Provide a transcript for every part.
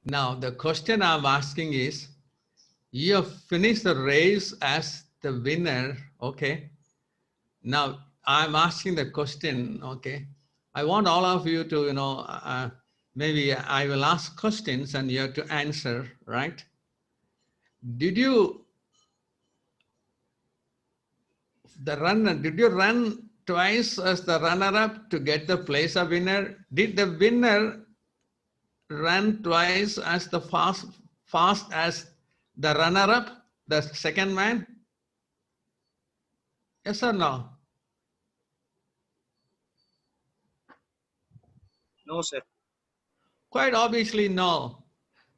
Now, the question I'm asking is, you have finished the race as the winner, okay? Now, I'm asking the question, okay? I want all of you to, maybe I will ask questions and you have to answer, right? Did you run twice as the runner-up to get the place of winner? Did the winner run twice as the fast as the runner-up, the second man? Yes or no? No, sir. Quite obviously no.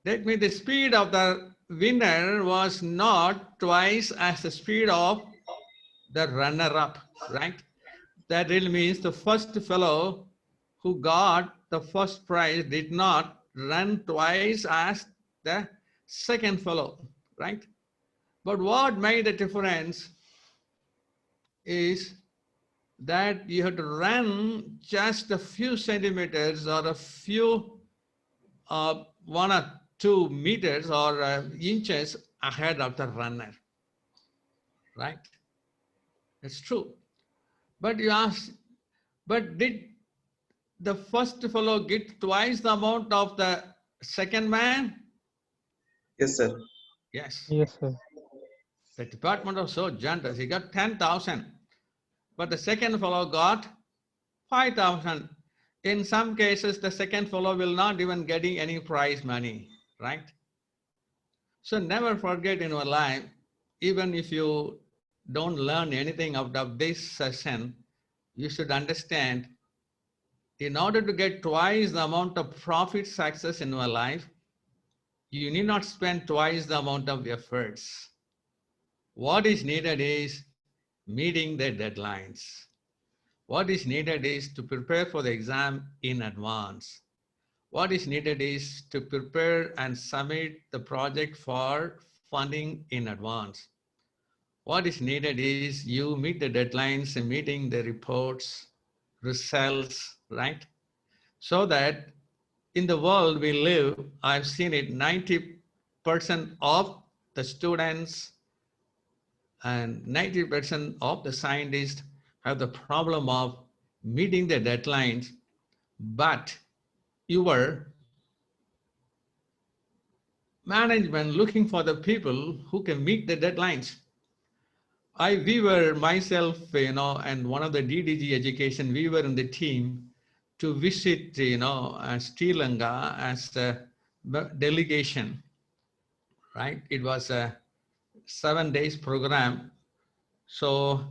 That means the speed of the winner was not twice as the speed of the runner-up, right? That really means the first fellow who got the first prize did not run twice as the second fellow, right? But what made the difference is that you have to run just a few centimeters or a few 1 or 2 meters or inches ahead of the runner, right? It's true. But you ask, but did the first fellow get twice the amount of the second man? Yes, sir. Yes. Yes, sir. The department was so generous. He got 10,000, but the second fellow got 5,000. In some cases, the second fellow will not even getting any prize money, right? So never forget in your life, even if you don't learn anything out of this session, you should understand, in order to get twice the amount of profit success in your life, you need not spend twice the amount of efforts. What is needed is meeting the deadlines. What is needed is to prepare for the exam in advance. What is needed is to prepare and submit the project for funding in advance. What is needed is you meet the deadlines and meeting the reports, results, right? So that in the world we live, I've seen it, 90% of the students and 90% of the scientists have the problem of meeting the deadlines, but your management looking for the people who can meet the deadlines. We were myself, and one of the DDG education, we were in the team to visit, Sri Lanka as a delegation, right? It was a 7 days program. So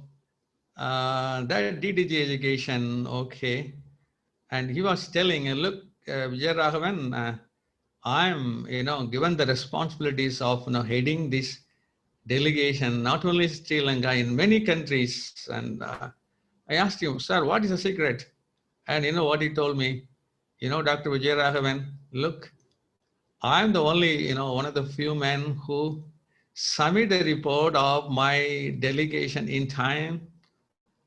that DDG education, okay. And he was telling, look, Vijayaragavan, I'm, given the responsibilities of, heading this delegation, not only Sri Lanka, in many countries. And I asked him, sir, what is the secret? And you know what he told me? Dr. Vijayaragavan, look, I'm the only, one of the few men who submit the report of my delegation in time.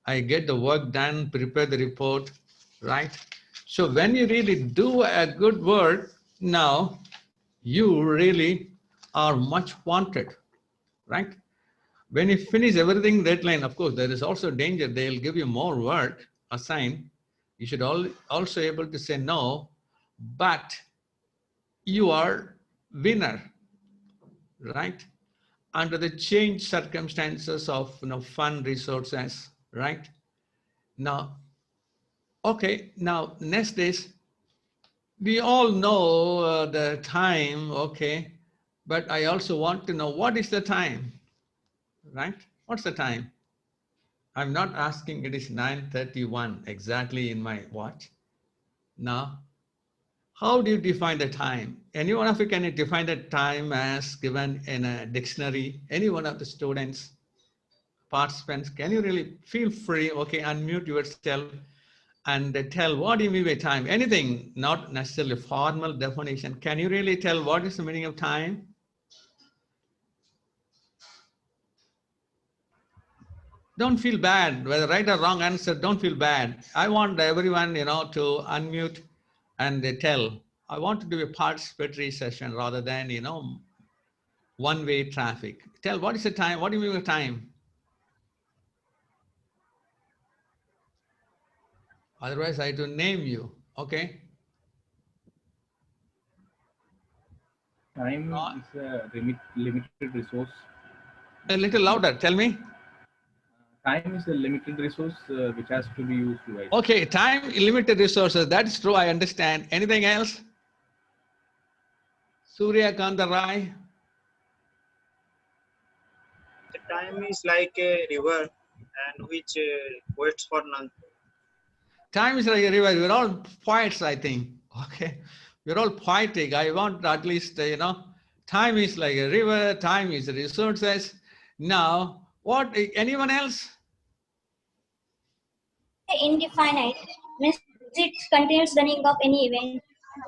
I get the work done, prepare the report, right? So when you really do a good work, now you really are much wanted, right? When you finish everything deadline, of course, there is also danger. They'll give you more work assigned. You should also able to say no, but you are winner, right? Under the changed circumstances of fund resources, right? Now, okay, now next is, we all know the time, okay, but I also want to know what is the time, right? What's the time? I'm not asking, it is 9:31 exactly in my watch. Now, how do you define the time? Any one of you can define the time as given in a dictionary? Any one of the students, participants, can you really feel free, okay, unmute yourself and tell what do you mean by time? Anything, not necessarily formal definition. Can you really tell what is the meaning of time? Don't feel bad, whether right or wrong answer, don't feel bad. I want everyone, to unmute and they tell. I want to do a participatory session rather than, one-way traffic. Tell, what is the time? What do you mean by time? Otherwise, I have to name you. Okay. Time is a limited resource. A little louder. Tell me. Time is a limited resource which has to be used wisely. Okay. Time, limited resources. That is true. I understand. Anything else? Surya Kanta Rai. The time is like a river and which waits for none. Time is like a river. We're all poets, I think. Okay. We're all poetic. I want at least, time is like a river. Time is resources. Now, what, anyone else? Indefinite means it contains the name of any event.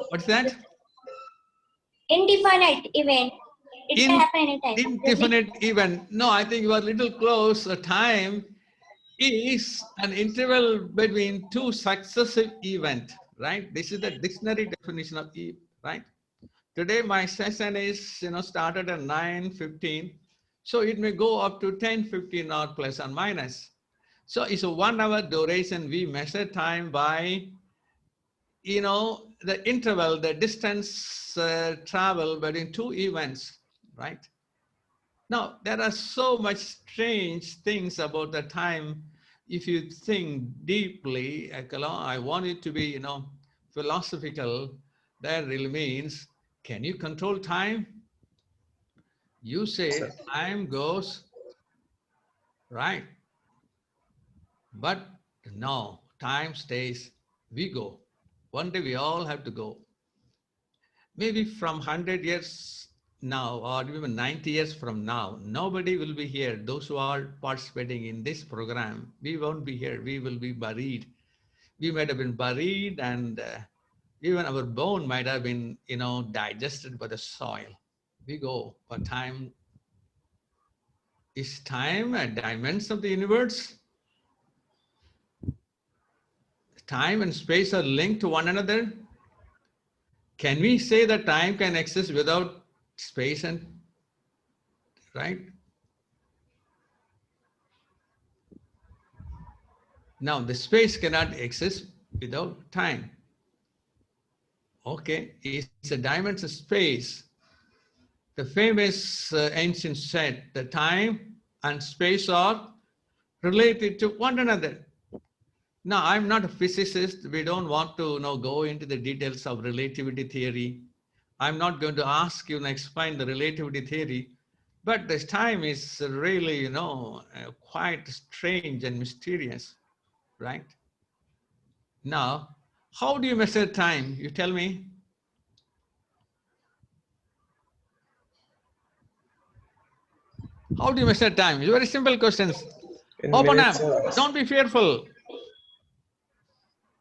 What's that? Indefinite event. It can happen anytime. Indefinite event. No, I think you are a little close. Time is an interval between two successive events, right? This is the dictionary definition of right? Today my session is, started at 9:15. So it may go up to 10:15 or plus or minus. So it's a 1 hour duration. We measure time by, the interval, the distance travel between two events, right? Now, there are so much strange things about the time. If you think deeply, I want it to be, philosophical. That really means, can you control time? You say time goes, right? But no, time stays, we go. One day we all have to go. Maybe from 100 years now, or even 90 years from now, nobody will be here. Those who are participating in this program, we won't be here. We will be buried. We might have been buried, and even our bone might have been, digested by the soil. We go, but time, is time a dimension of the universe? Time and space are linked to one another. Can we say that time can exist without space and, right? Now, the space cannot exist without time. Okay, it's a dimension of space. The famous ancient said, the time and space are related to one another. Now, I'm not a physicist. We don't want to go into the details of relativity theory. I'm not going to ask you to explain the relativity theory, but this time is really, quite strange and mysterious, right? Now, how do you measure time? You tell me. How do you measure time? It's very simple questions. Open up. Don't be fearful.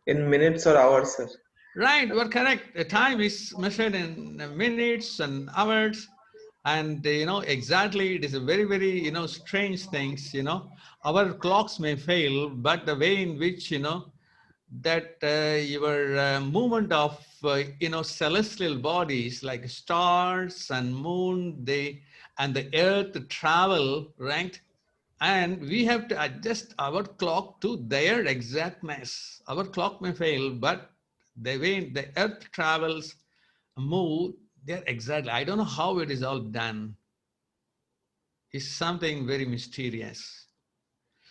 In minutes or hours, sir. Right, you are correct. The time is measured in minutes and hours. And, exactly, it is a very, very, strange things, Our clocks may fail, but the way in which, that your movement of, celestial bodies like stars and moon, and the earth travel, right? And we have to adjust our clock to their exactness. Our clock may fail, but the way the earth travels, move, they're exactly. I don't know how it is all done. It's something very mysterious.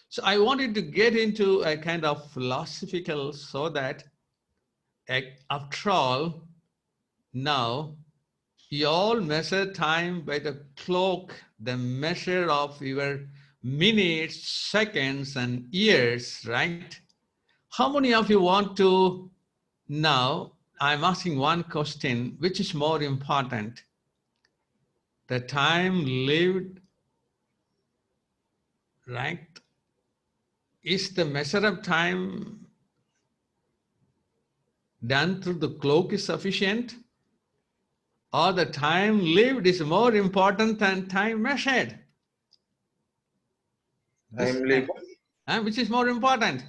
So I wanted to get into a kind of philosophical, so that after all, now you all measure time by the clock, the measure of your minutes, seconds, and years, right? How many of you want to now? I'm asking one question, which is more important? The time lived, right? Is the measure of time done through the clock is sufficient? Or the time lived is more important than time measured? Time lived. Which is more important?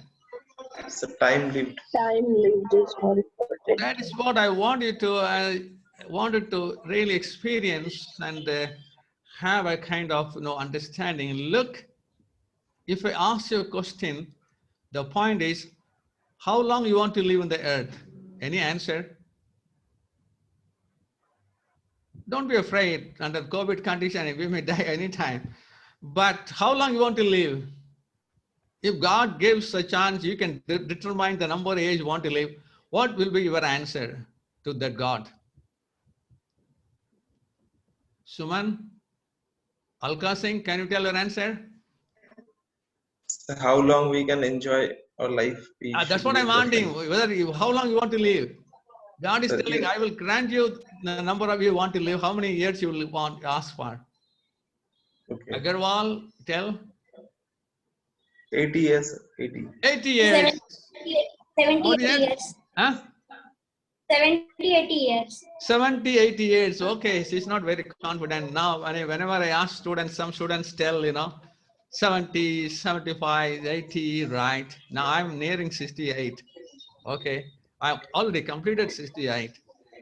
So time lived. Time lived is more important. That is what I wanted to really experience and have a kind of understanding. Look, if I ask you a question, the point is, how long you want to live on the earth? Any answer? Don't be afraid. Under COVID condition, we may die anytime. But how long you want to live? If God gives a chance, you can determine the number of age you want to live. What will be your answer to that God? Suman, Alka Singh, can you tell your answer? So how long we can enjoy our life? We That's should what I'm live that asking. life. How long you want to live? God is Sir, telling, I will grant you the number of you want to live. How many years you will want to ask for? okay. Agarwal, tell. 80 years. 80. 80 years. 70, What 80 is it? years. Huh? 70, 80 years. 70, 80 years. Okay, she's not very confident now. Whenever I ask students, some students tell, 70, 75, 80, right? Now I'm nearing 68. Okay, I've already completed 68.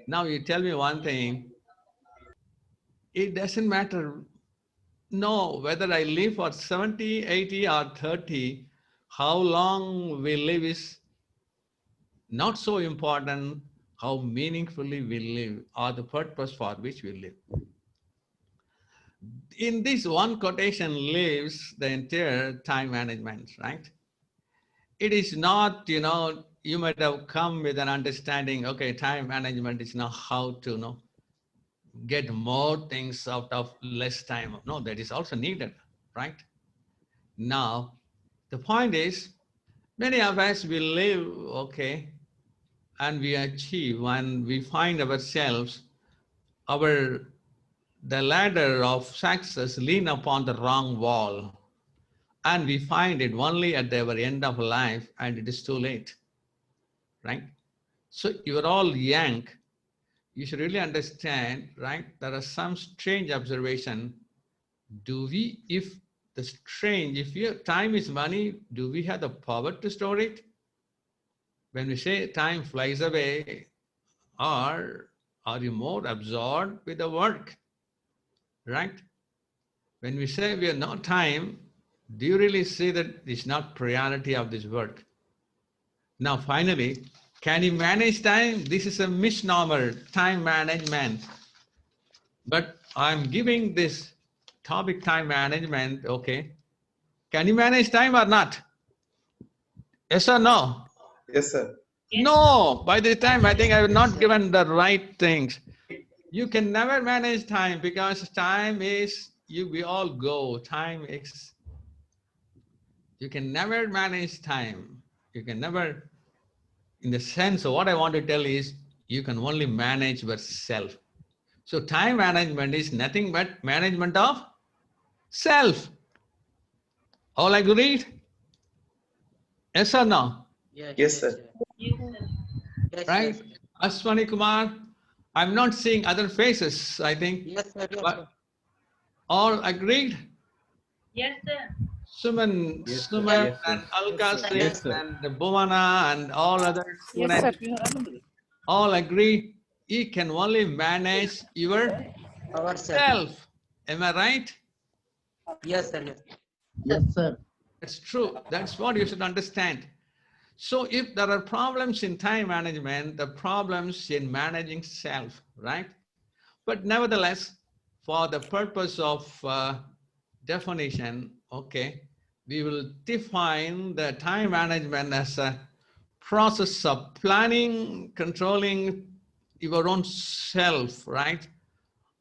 Now you tell me one thing. It doesn't matter. No, whether I live for 70, 80 or 30, how long we live is not so important. How meaningfully we live or the purpose for which we live. In this one quotation lives the entire time management, right? It is not, you might have come with an understanding, okay, time management is now how to get more things out of less time. No, that is also needed, right? Now, the point is, many of us will live, okay, and we achieve, and we find ourselves, the ladder of success lean upon the wrong wall. And we find it only at the end of life, and it is too late, right? So you're all young. You should really understand, right? There are some strange observation. If time is money, do we have the power to store it? When we say time flies away, or are you more absorbed with the work, right? When we say we have no time, do you really see that it's not priority of this work? Now, finally, can you manage time? This is a misnomer, time management. But I'm giving this topic, time management, okay? Can you manage time or not? Yes or no? Yes, sir. No, by the time I think I have not given the right things. You can never manage time because time is, we all go, time is, you can never manage time. You can never, in the sense of what I want to tell is, you can only manage yourself. So time management is nothing but management of self. All agreed? Yes or no? Yes, sir. Right? Aswani Kumar, I'm not seeing other faces, I think. Yes, sir. Yes, But sir. all agreed? Yes, sir. Suman, Yes, sir. Suman Yes, sir. and Alka Yes, sir. Singh Yes, sir. and Bhuvana and all other Yes, sir. students all agree you can only manage yourself. Ourselves. Am I right? Yes, sir. Yes. Yes, sir. That's true. That's what you should understand. So if there are problems in time management, the problems in managing self, right? But nevertheless, for the purpose of definition, okay, we will define the time management as a process of planning, controlling your own self, right?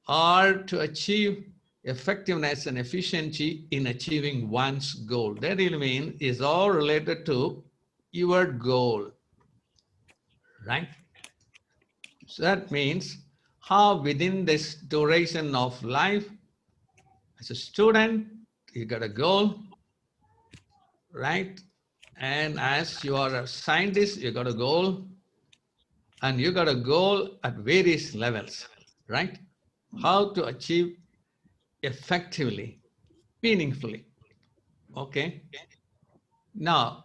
Or to achieve effectiveness and efficiency in achieving one's goal. That really means is all related to your goal, right? So that means how within this duration of life, as a student, you got a goal, right? And as you are a scientist, you got a goal, and you got a goal at various levels, right? How to achieve effectively, meaningfully, okay? Now,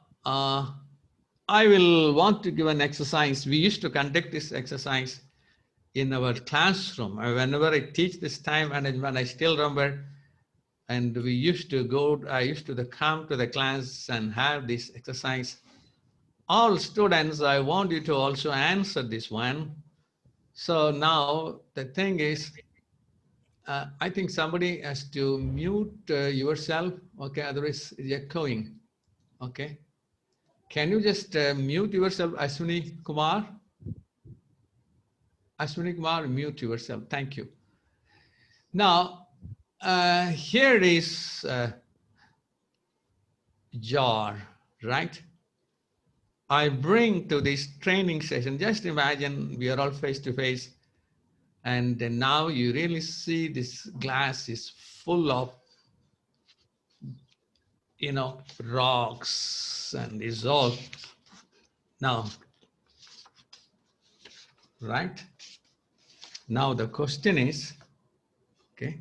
I will want to give an exercise. We used to conduct this exercise in our classroom. Whenever I teach this time management, I still remember, and we used to go, I used to come to the class and have this exercise. All students, I want you to also answer this one. So now the thing is, I think somebody has to mute yourself. Okay, otherwise it's echoing. Okay. Can you just mute yourself, Ashwini Kumar? Ashwini Kumar, mute yourself. Thank you. Now, here is jar, right? I bring to this training session, just imagine we are all face to face, and now you really see this glass is full of, you know, rocks and is all now, right? Now the question is, okay,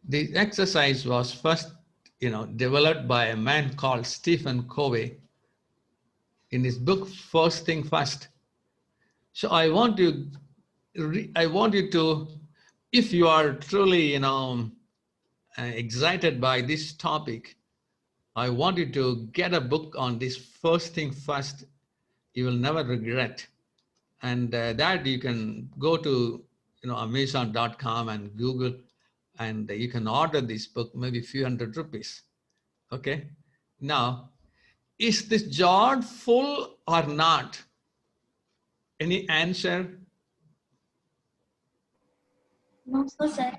the exercise was first, you know, developed by a man called Stephen Covey in his book, First Thing First. So I want you to, if you are truly, you know, excited by this topic, I want you to get a book on this first thing first. You will never regret. And that you can go to, you know, Amazon.com and Google, and you can order this book, maybe a few hundred rupees. Okay. Now, is this jar full or not? Any answer? No, sir.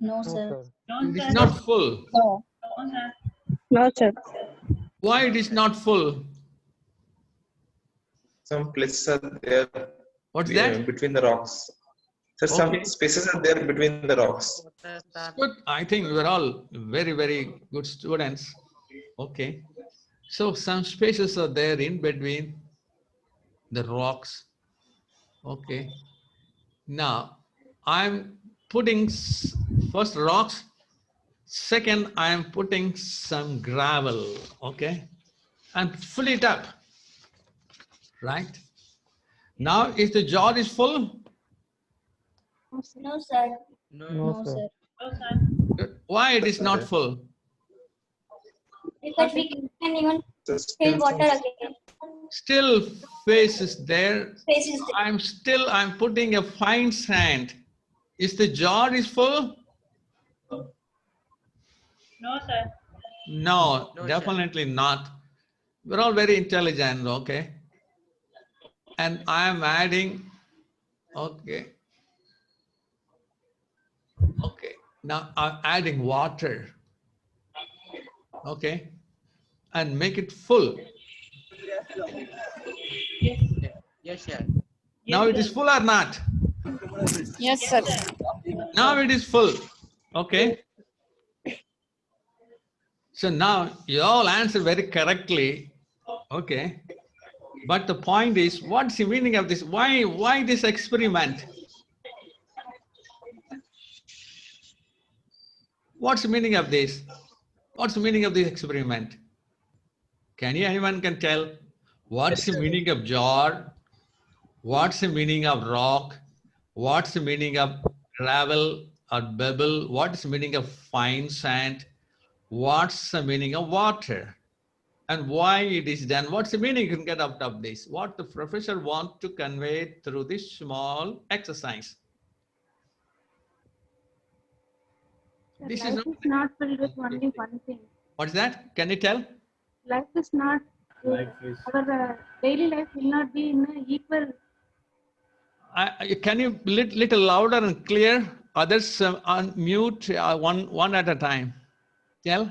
No, sir. No, It is sir. not full. No. No, sir. No, sir. Why it is not full? Some places are there What's that? between the rocks. So Okay. some spaces are there between the rocks. Good. I think we're all very, very good students. Okay. So some spaces are there in between the rocks. Okay. Now I'm putting first rocks. Second, I'm putting some gravel. Okay. And fill it up. Right. Now, if the jar is full, No, sir. No, sir. No, sir. good. Why it is not full? Because we can even So fill still water some- again. Still face is there. Space is there. I'm putting a fine sand. Is the jar is full? No, sir. No, No, sir. definitely not. We're all very intelligent, okay? And I am adding, okay. Okay, now I'm adding water. Okay, and make it full. Yes, sir. Now it is full or not? Yes, sir. Now it is full. Okay. So now you all answer very correctly. Okay. But the point is, what's the meaning of this? Why this experiment? What's the meaning of this? What's the meaning of this experiment? Anyone can tell? What's the meaning of jar? What's the meaning of rock? What's the meaning of gravel or pebble? What's the meaning of fine sand? What's the meaning of water? And why it is done? What's the meaning you can get out of this? What the professor wants to convey through this small exercise? This is Life is not filled with only one thing. What's that? Can you tell? Life is not, Life is our daily life will not be in an equal. Can you little louder and clear? Others unmute one at a time. Tell.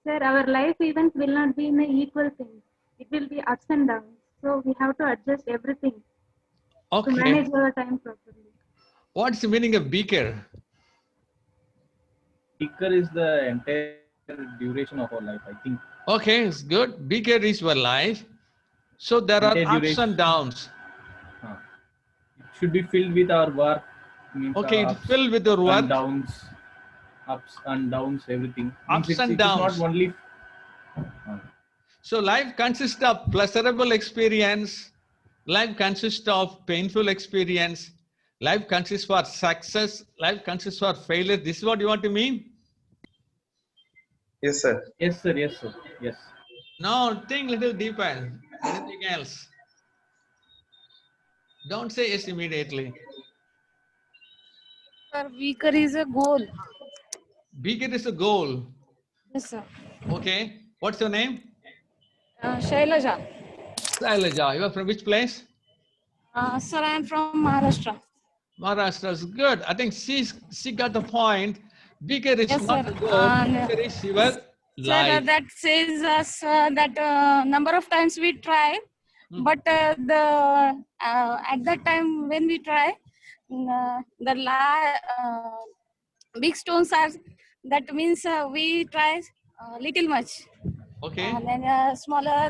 Sir, our life events will not be in an equal thing. It will be ups and downs. So we have to adjust everything to Okay. manage our time properly. What's the meaning of beaker? Ticker is the entire duration of our life, I think. Okay, it's good. Beaker is your life. So there are Entire ups duration. and downs. It should be filled with our work. Means Okay, our it's filled with your ups work. and downs. ups and downs, everything. Ups Means and it is not downs. only. So life consists of pleasurable experience, life consists of painful experience, life consists for success, life consists for failure. This is what you want to mean? Yes, sir. Yes, sir. Yes, sir. Yes. No, think little deeper. Anything else? Don't say yes immediately. Sir, weaker is a goal. Bigger is the goal. Yes, sir. Okay. What's your name? Shailaja. Sailaja. You are from which place? Sir, I am from Maharashtra. Maharashtra is good. I think she got the point. Bigger is Yes, sir. not the goal. Bigger is your Sir, life. that says us that number of times we try, Hmm. but at that time when we try, big stones are. That means we try little much, Okay. and then smaller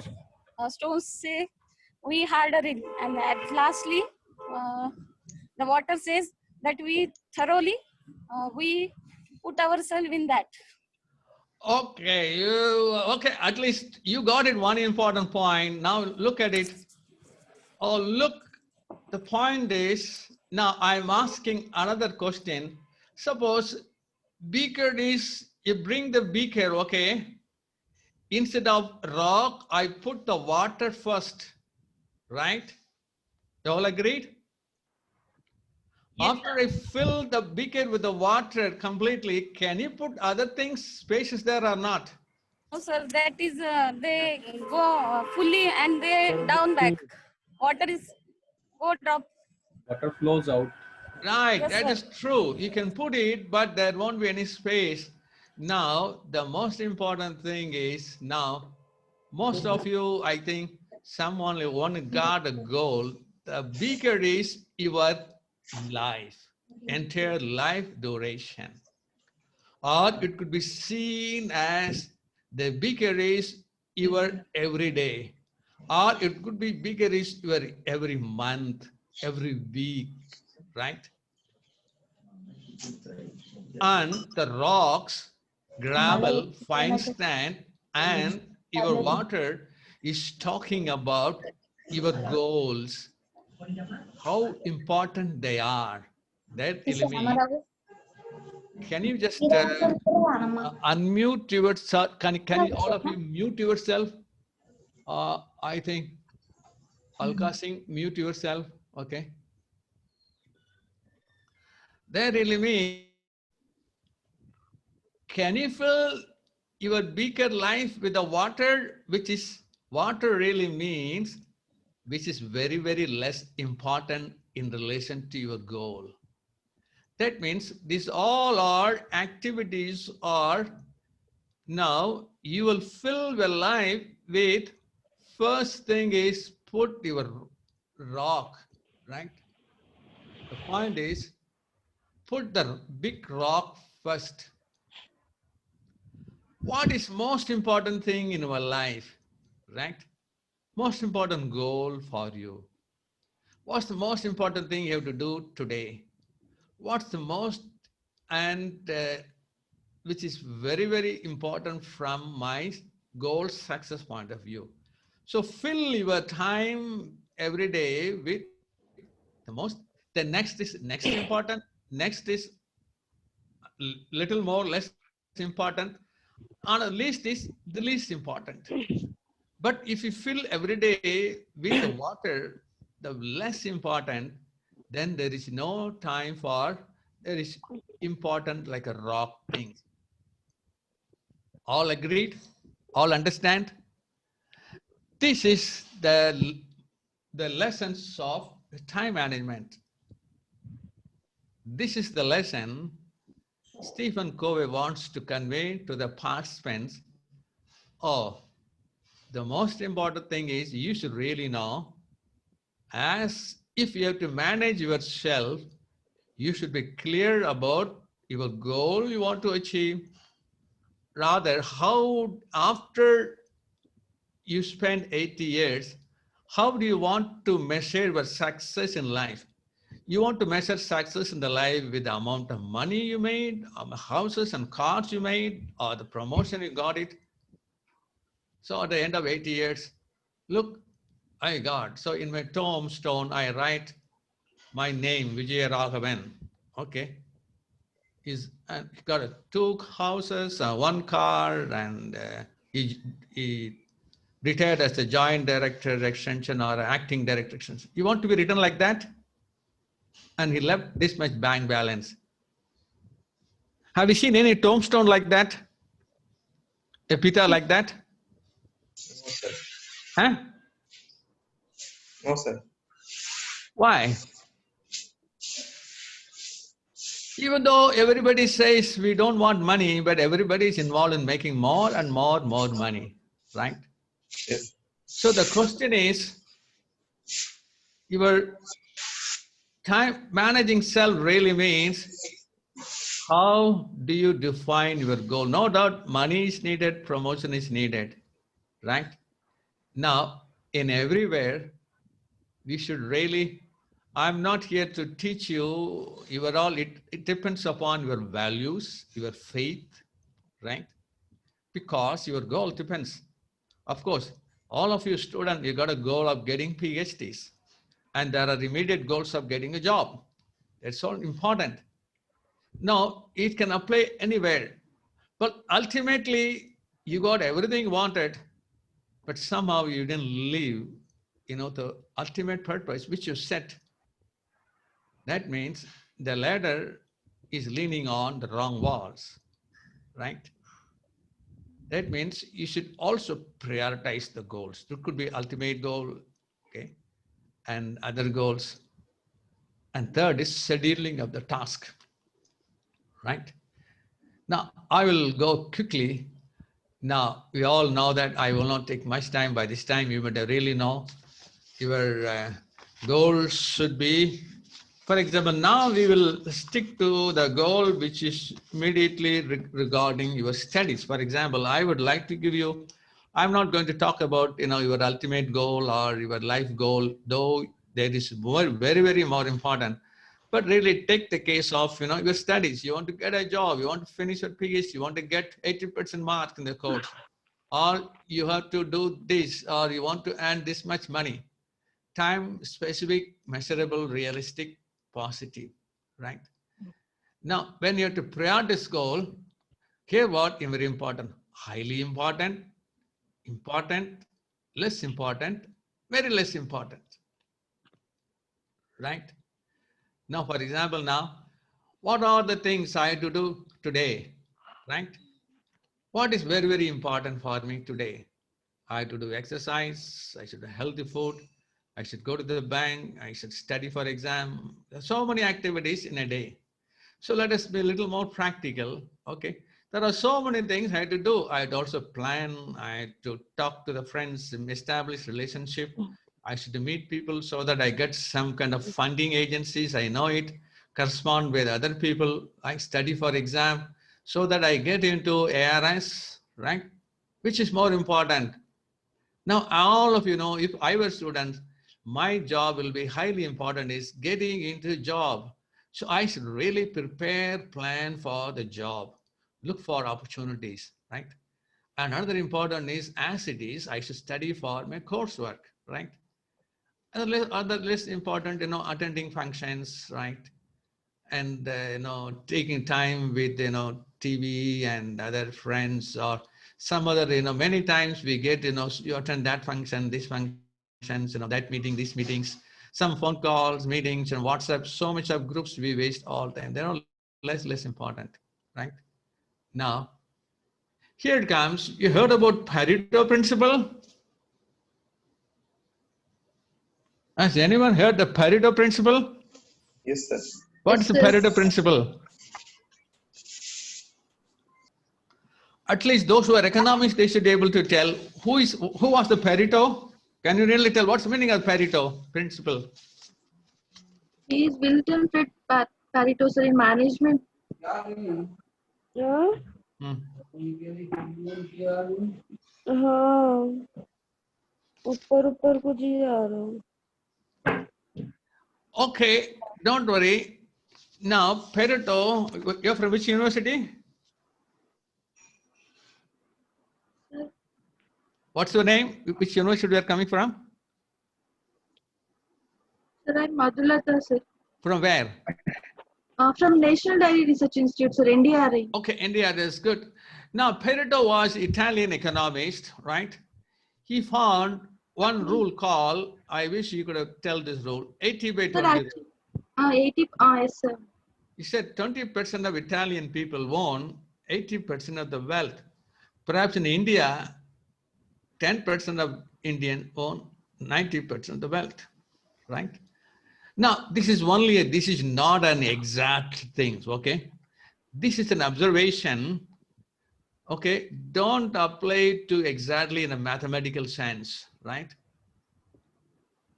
stones say we harder it, and at lastly, the water says that we thoroughly we put ourselves in that. Okay, okay, at least you got it one important point. Now look at it. Oh, look, the point is, now I'm asking another question. Suppose beaker is, you bring the beaker, okay? Instead of rock, I put the water first, right? You all agreed? Yes, After I fill the beaker with the water completely, can you put other things, spaces there or not? No, sir, that is they go fully and they down back. Water is go drop. Water flows out. Right, Yes, that sir. is true. You can put it, but there won't be any space. Now, the most important thing is now, most of you, I think, some only one got a goal. The bigger is your life, entire life duration. Or it could be seen as the bigger is your everyday. Or it could be bigger is your every month, every week, right? And the rocks, gravel, fine sand, and your water is talking about your goals, how important they are. That Ilimi, can you just unmute yourself? Can you all of you mute yourself? I think Alka Singh, mute yourself. Okay. That Ilimi, can you fill your beaker life with the water, which is water really means, which is very, very less important in relation to your goal. That means these all are activities are now you will fill your life with first thing is put your rock, right? The point is put the big rock first. What is most important thing in our life, right? Most important goal for you. What's the most important thing you have to do today? What's the most and which is very, very important from my goal success point of view. So fill your time every day with the most, the next is next important, next is little more less important, and the least is the least important. But if you fill every day with the water, the less important, then there is no time for, there is important like a rock thing. All agreed? All understand? This is the lessons of time management. This is the lesson Stephen Covey wants to convey to the participants. Oh, the most important thing is you should really know, as if you have to manage yourself, you should be clear about your goal you want to achieve. Rather, how after you spend 80 years, how do you want to measure your success in life? You want to measure success in the life with the amount of money you made, houses and cars you made, or the promotion you got it. So at the end of 80 years, look, I got. So in my tombstone, I write my name, Vijayaragavan. Okay. He got 2 houses, 1 car, and he retired as a joint director extension or acting director extension. You want to be written like that? And he left this much bank balance. Have you seen any tombstone like that? A pita like that? No, sir. Huh? No, sir. Why? Even though everybody says we don't want money, but everybody is involved in making more and more money, right? Yes. So the question is, your time managing self really means, how do you define your goal? No doubt money is needed, promotion is needed, right? Now, in everywhere, we should really, I'm not here to teach you, it depends upon your values, your faith, right? Because your goal depends. Of course, all of you students, you got a goal of getting PhDs, and there are immediate goals of getting a job. That's all important. Now, it can apply anywhere, but ultimately, you got everything you wanted, but somehow you didn't live, the ultimate purpose which you set. That means the ladder is leaning on the wrong walls, right? That means you should also prioritize the goals. There could be ultimate goal, okay, and other goals. And third is scheduling of the task, right? Now, I will go quickly. Now, we all know that I will not take much time. By this time, you would really know your goals should be. For example, now we will stick to the goal which is immediately regarding your studies. For example, I would like to give you, I'm not going to talk about your ultimate goal or your life goal, though that is very more important. But really take the case of your studies. You want to get a job, you want to finish your PhD, you want to get 80% mark in the course, or you have to do this, or you want to earn this much money. Time specific, measurable, realistic, positive, right? Now, when you have to prioritize goal, here what is very important: highly important, important, less important, very less important, right? Now, for example, what are the things I have to do today, right? What is very important for me today? I have to do exercise, I should have healthy food, I should go to the bank, I should study for exam. There's so many activities in a day. So let us be a little more practical, okay? There are so many things I had to do. I had also plan, I had to talk to the friends, establish relationship. I should meet people so that I get some kind of funding agencies. I know it, correspond with other people. I study for exam so that I get into ARS, right? Which is more important? Now, all of you know, if I were students, my job will be highly important is getting into job. So I should really prepare, plan for the job, look for opportunities, right? Another important is, as it is, I should study for my coursework, right? Other less important, attending functions, right? And, taking time with, TV and other friends or some other, many times we get, you attend that function, this functions, that meeting, these meetings, some phone calls, meetings and WhatsApp, so much of groups we waste all time. They're all less important, right? Now, here it comes. You heard about Pareto principle? Has anyone heard the Pareto principle? Yes, sir. What is the Pareto principle? At least those who are economists, they should be able to tell who was the Pareto. Can you really tell what's the meaning of Pareto principle? He is Wilton Pitt Pareto, sir, in management. हाँ हाँ ऊपर ऊपर को जी आ रहा हूँ Okay, don't worry. Now, Pareto, you're from which university? What's your name? Which university you are coming from? Sir, I'm Madhulata, sir. From where? From National Dairy Research Institute, sir, NDRI. Okay, India, that's good. Now, Pareto was Italian economist, right? He found one rule called, I wish you could have tell this rule, 80 by Sir, 20 rule. actually, 80, yes, sir. He said 20% of Italian people own 80% of the wealth. Perhaps in India, 10% of Indian own 90% of the wealth, right? Now, this is not an exact thing, okay? This is an observation, okay? Don't apply it to exactly in a mathematical sense, right?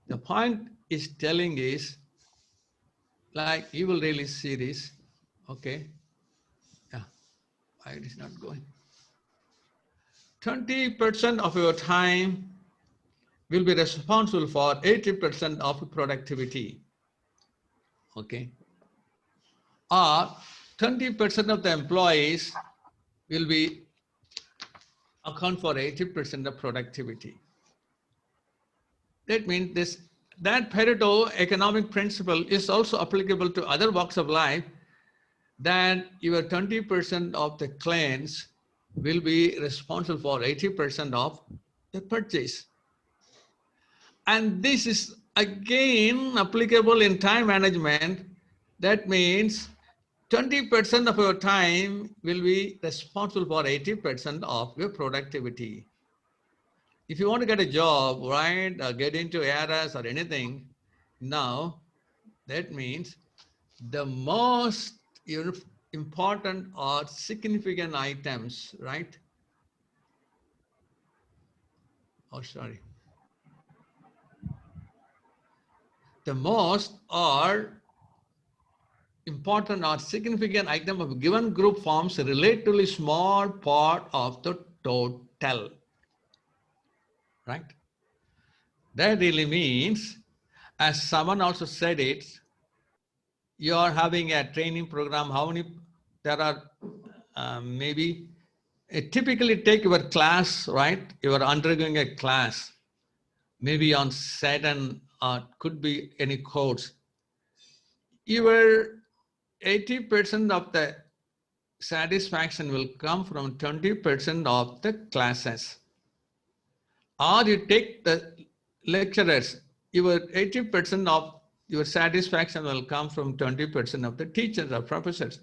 The point is telling is, like, you will really see this, okay? Yeah, why it is not going? 20% of your time will be responsible for 80% of productivity, okay? Or 20% of the employees will be account for 80% of productivity. That means that Pareto economic principle is also applicable to other walks of life, that your 20% of the clients will be responsible for 80% of the purchase. And this is again applicable in time management. That means 20% of your time will be responsible for 80% of your productivity. If you want to get a job, right, or get into ARS or anything, now that means the most important or significant items, right? Oh, sorry. The most or important or significant item of a given group forms a relatively small part of the total, right? That really means, as someone also said it, you are having a training program, how many, there are maybe, typically take your class, right? You are undergoing a class, maybe on certain, could be any course. Your 80% of the satisfaction will come from 20% of the classes. Or you take the lecturers, your 80% of your satisfaction will come from 20% of the teachers or professors.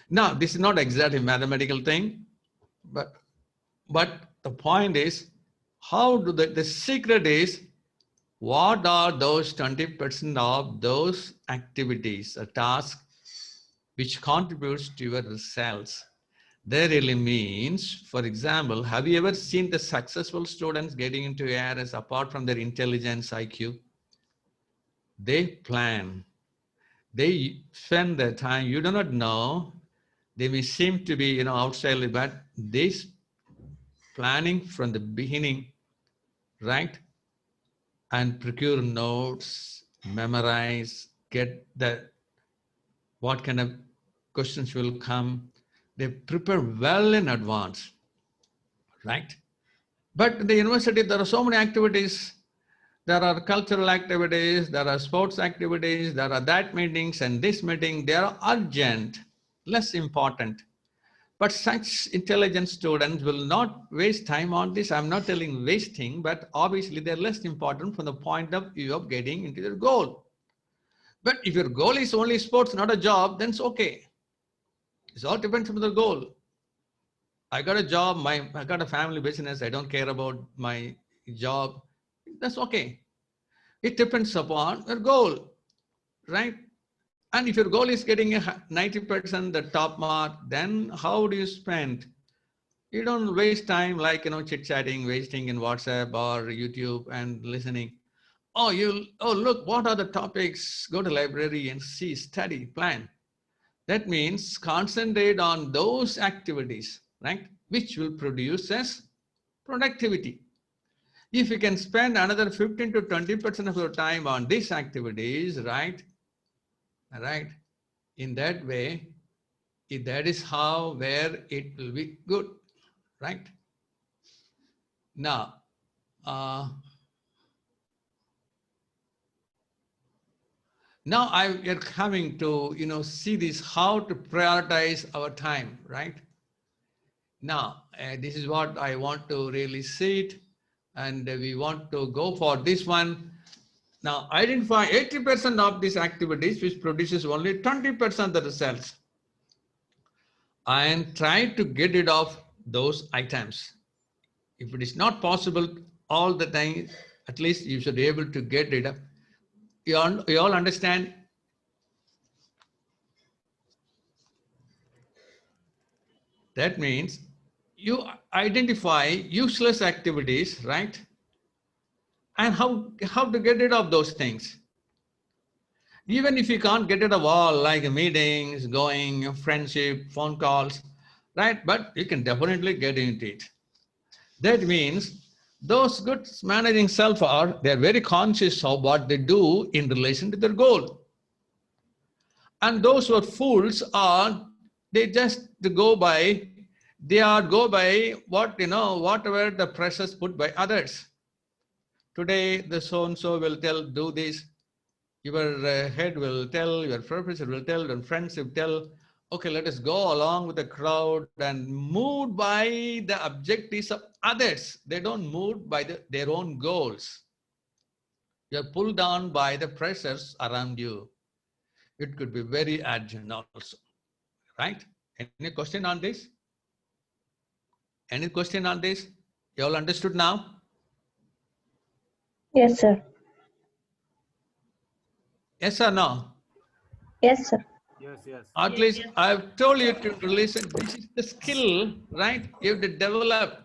Now, this is not exactly a mathematical thing, but the point is, how do the secret is, what are those 20% of those activities, a task which contributes to your results? That really means, for example, have you ever seen the successful students getting into ARS apart from their intelligence IQ? They plan, they spend their time, you do not know, they may seem to be, outside, but they planning from the beginning, right? And procure notes, memorize, get what kind of questions will come. They prepare well in advance, right? But in the university, there are so many activities. There are cultural activities, there are sports activities, there are that meetings and this meeting. They are urgent, less important. But such intelligent students will not waste time on this. I'm not telling wasting, but obviously they're less important from the point of view of getting into their goal. But if your goal is only sports, not a job, then it's okay. It all depends on the goal. I got a job, I got a family business, I don't care about my job. That's okay. It depends upon your goal, right? And if your goal is getting a 90% the top mark, then how do you spend? You don't waste time like, chit-chatting, wasting in WhatsApp or YouTube and listening. Oh, look, what are the topics? Go to library and see, study, plan. That means concentrate on those activities, right? Which will produce as productivity. If you can spend another 15 to 20% of your time on these activities, right? All right. In that way, that is how, where it will be good, right? Now, now we are coming to, see this, how to prioritize our time, right? Now, this is what I want to really see it, and we want to go for this one. Now, identify 80% of these activities which produces only 20% of the results, and try to get rid of those items. If it is not possible all the time, at least you should be able to get rid of. You all understand? That means you identify useless activities, right? And how to get rid of those things. Even if you can't get rid of all, like meetings, going, friendship, phone calls, right? But you can definitely get into it. That means those good managing self are, they're very conscious of what they do in relation to their goal. And those who are fools are, they just go by, go by what, whatever the pressures put by others. Today, the so-and-so will tell, do this. Your head will tell, your professor will tell, your friends will tell, okay, let us go along with the crowd, and moved by the objectives of others. They don't move by their own goals. You're pulled down by the pressures around you. It could be very urgent also, right? Any question on this? Any question on this? You all understood now? Yes, sir. Yes or no? Yes, sir. Yes, yes. At least I've told you to listen. This is the skill, right? You have to develop.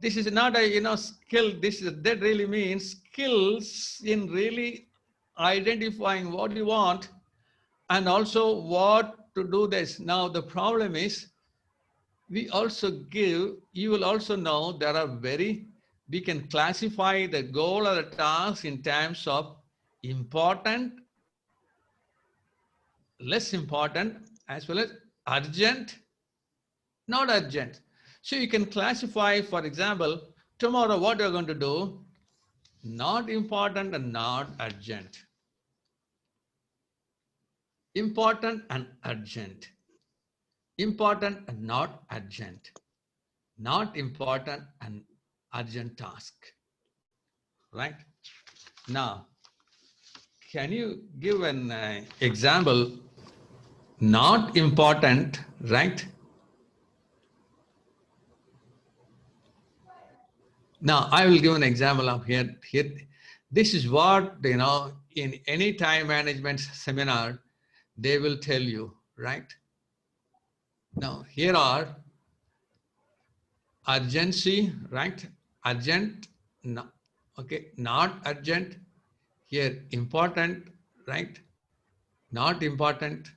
This is not a skill. That really means skills in really identifying what you want and also what to do this. Now the problem is, we also give. You will also know there are we can classify the goal or the task in terms of important, less important, as well as urgent, not urgent. So you can classify, for example, tomorrow what you're going to do, not important and not urgent. Important and urgent. Important and not urgent. Not important and urgent task. Right? Now, can you give an example? Not important, right? Now, I will give an example of here. This is what, in any time management seminar, they will tell you, right? Now, here are urgency, right? Urgent, no, okay, not urgent. Here, important, right? Not important.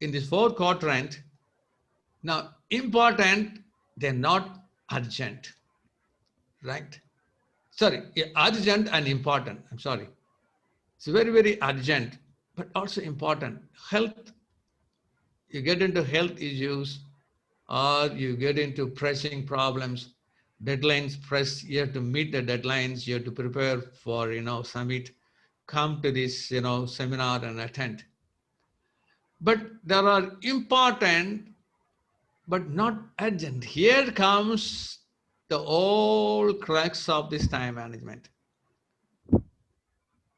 In this fourth quadrant, now, important, they're not urgent, right? Sorry, yeah, urgent and important, I'm sorry. It's very, very urgent, but also important. Health, you get into health issues, or you get into pressing problems, deadlines press, you have to meet the deadlines, you have to prepare for, summit, come to this, seminar and attend. But there are important, but not urgent. Here comes the whole crux of this time management.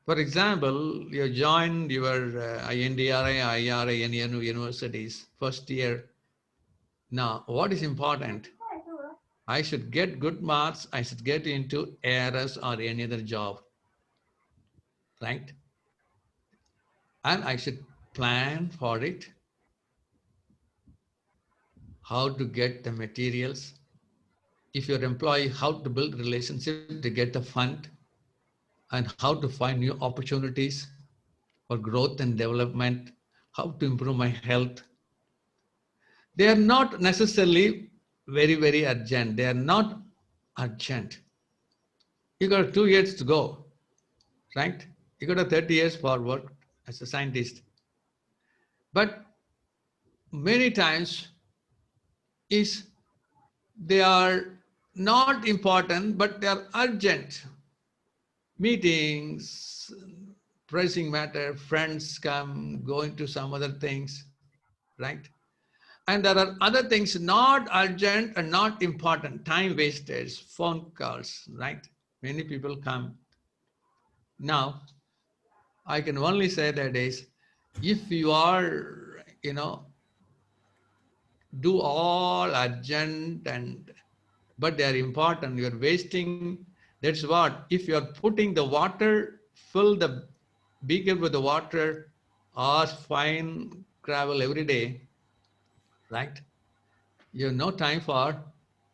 For example, you joined your INDRI, IARI, and universities first year. Now, what is important? I should get good marks. I should get into ARS or any other job, right? And I should plan for it. How to get the materials. If you're an employee, how to build relationship to get the fund, and how to find new opportunities for growth and development, how to improve my health. They are not necessarily very, very urgent. They are not urgent. You got 2 years to go, right? You got 30 years for work as a scientist. But many times is they are not important, but they are urgent. Meetings, pressing matter, friends come, going to some other things, right? And there are other things not urgent and not important, time wasters, phone calls, right? Many people come. Now, I can only say that is, if you are, do all urgent and, but they are important, you're wasting, that's what, if you're putting the water, fill the beaker with the water or fine gravel every day, right? You have no time for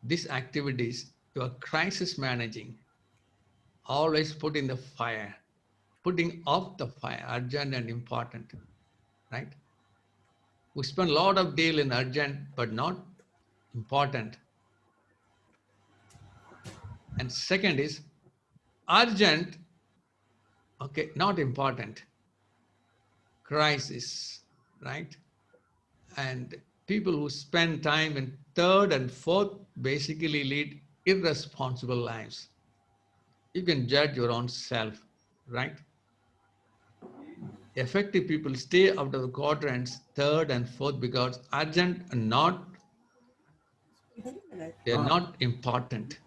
these activities. You are crisis managing. Always put in the fire, putting off the fire, urgent and important, right? We spend a lot of deal in urgent, but not important. And second is urgent, okay, not important, crisis, right? And people who spend time in third and fourth basically lead irresponsible lives. You can judge your own self, right? Effective people stay out of the quadrants third and fourth because urgent and not, they're not important,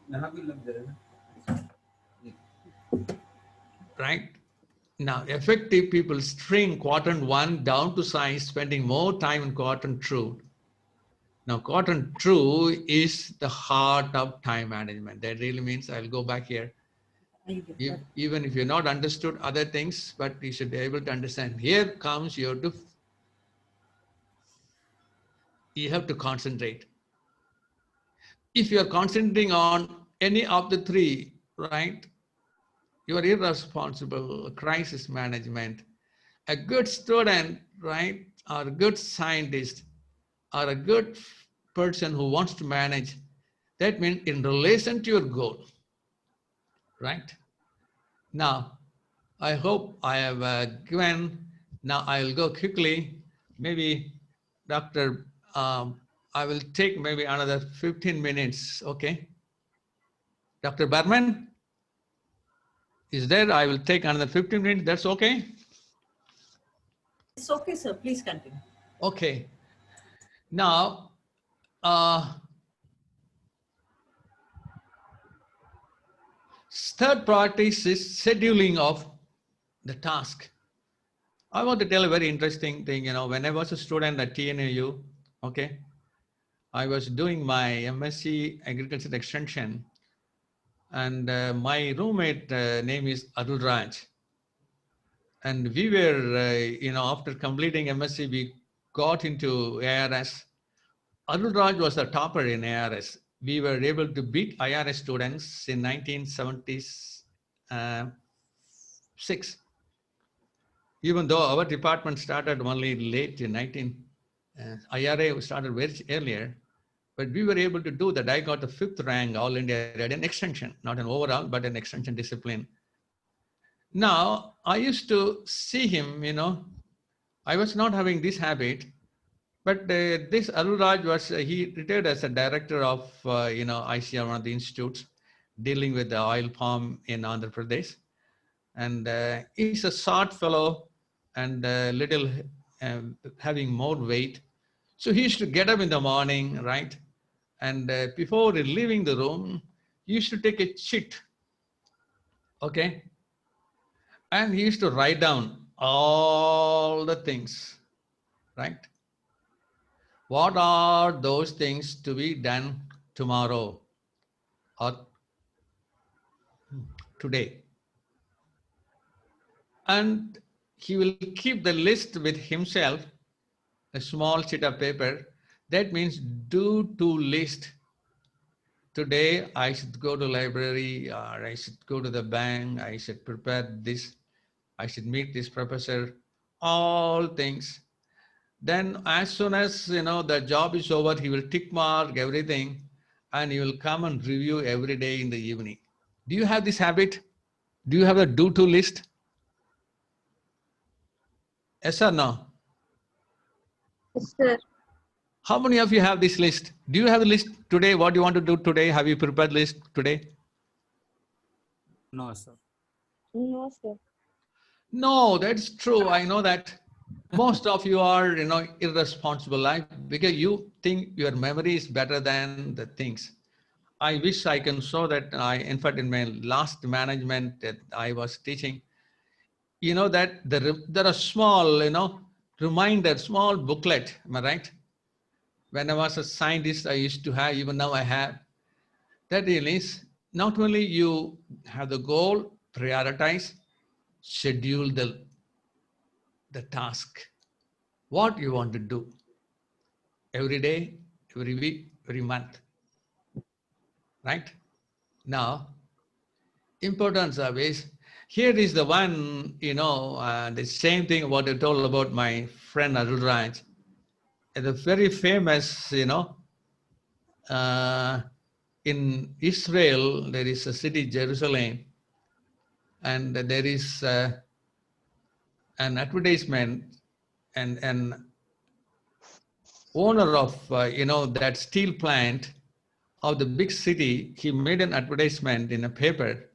right? Now, effective people string quadrant 1 down to science, spending more time in quadrant 2. Now, quadrant 2 is the heart of time management. That really means, I'll go back here. Even if you're not understood other things, but you should be able to understand. Here comes you have to concentrate. If you're concentrating on any of the three, right, you are irresponsible, crisis management. A good student, right, or a good scientist, or a good person who wants to manage, that means in relation to your goal, right? Now, I hope I have given, now I'll go quickly, maybe Dr. I will take maybe another 15 minutes, okay? Dr. Barman is there, I will take another 15 minutes, that's okay? It's okay, sir, please continue. Okay, now, third practice is scheduling of the task. I want to tell a very interesting thing. When I was a student at TNAU, okay, I was doing my MSc Agriculture Extension, and my roommate name is Arul Raj. And we were, after completing MSc, we got into ARS. Arul Raj was a topper in ARS. We were able to beat IRS students in 1976. Even though our department started only late in IRA started very earlier, but we were able to do that. I got the 5th rank All India Red in extension, not an overall, but an extension discipline. Now, I used to see him, I was not having this habit, but this Arul Raj was, he retired as a director of, ICAR, one of the institutes, dealing with the oil palm in Andhra Pradesh. And he's a short fellow and little having more weight. So he used to get up in the morning, right? And before leaving the room, he used to take a sheet, okay? And he used to write down all the things, right? What are those things to be done tomorrow or today? And he will keep the list with himself, a small sheet of paper. That means do-to list. Today, I should go to library, or I should go to the bank, I should prepare this, I should meet this professor, all things. Then as soon as, the job is over, he will tick mark everything, and he will come and review every day in the evening. Do you have this habit? Do you have a do-to list? Yes or no? Yes, sir. How many of you have this list? Do you have the list today? What do you want to do today? Have you prepared list today? No, sir. No, sir. No, that's true. I know that most of you are, irresponsible life because you think your memory is better than the things. I wish I can show that. In fact, in my last management that I was teaching, that there are small, reminder, small booklet. Am I right? When I was a scientist, I used to have, even now I have. That is not only you have the goal, prioritize, schedule the task, what you want to do every day, every week, every month, right? Now, importance of is, here is the one, the same thing what I told about my friend Arul Raj. The very famous, uh, in Israel, there is a city, Jerusalem, and there is an advertisement, and an owner of, that steel plant of the big city, he made an advertisement in a paper.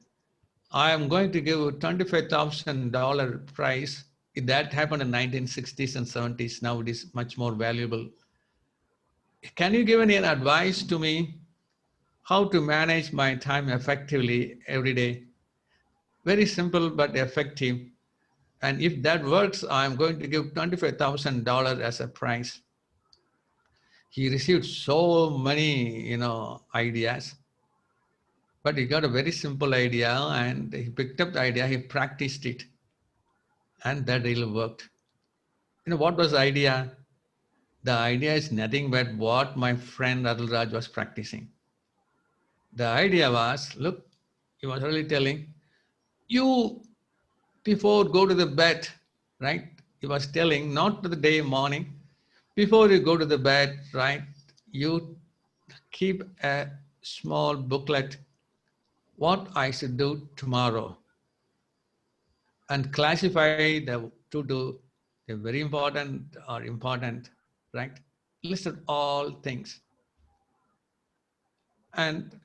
I am going to give $25,000 prize. That happened in 1960s and 70s. Now it is much more valuable. Can you give any advice to me how to manage my time effectively every day? Very simple but effective. And if that works, I'm going to give $25,000 as a prize. He received so many, ideas, but he got a very simple idea and he picked up the idea, he practiced it, and that really worked. What was the idea? The idea is nothing but what my friend Adil Raj was practicing. The idea was, look, he was really telling, you before go to the bed, right? He was telling, not to the day morning, before you go to the bed, right? You keep a small booklet, what I should do tomorrow, and classify the to do, the very important or important, right? Listed all things. And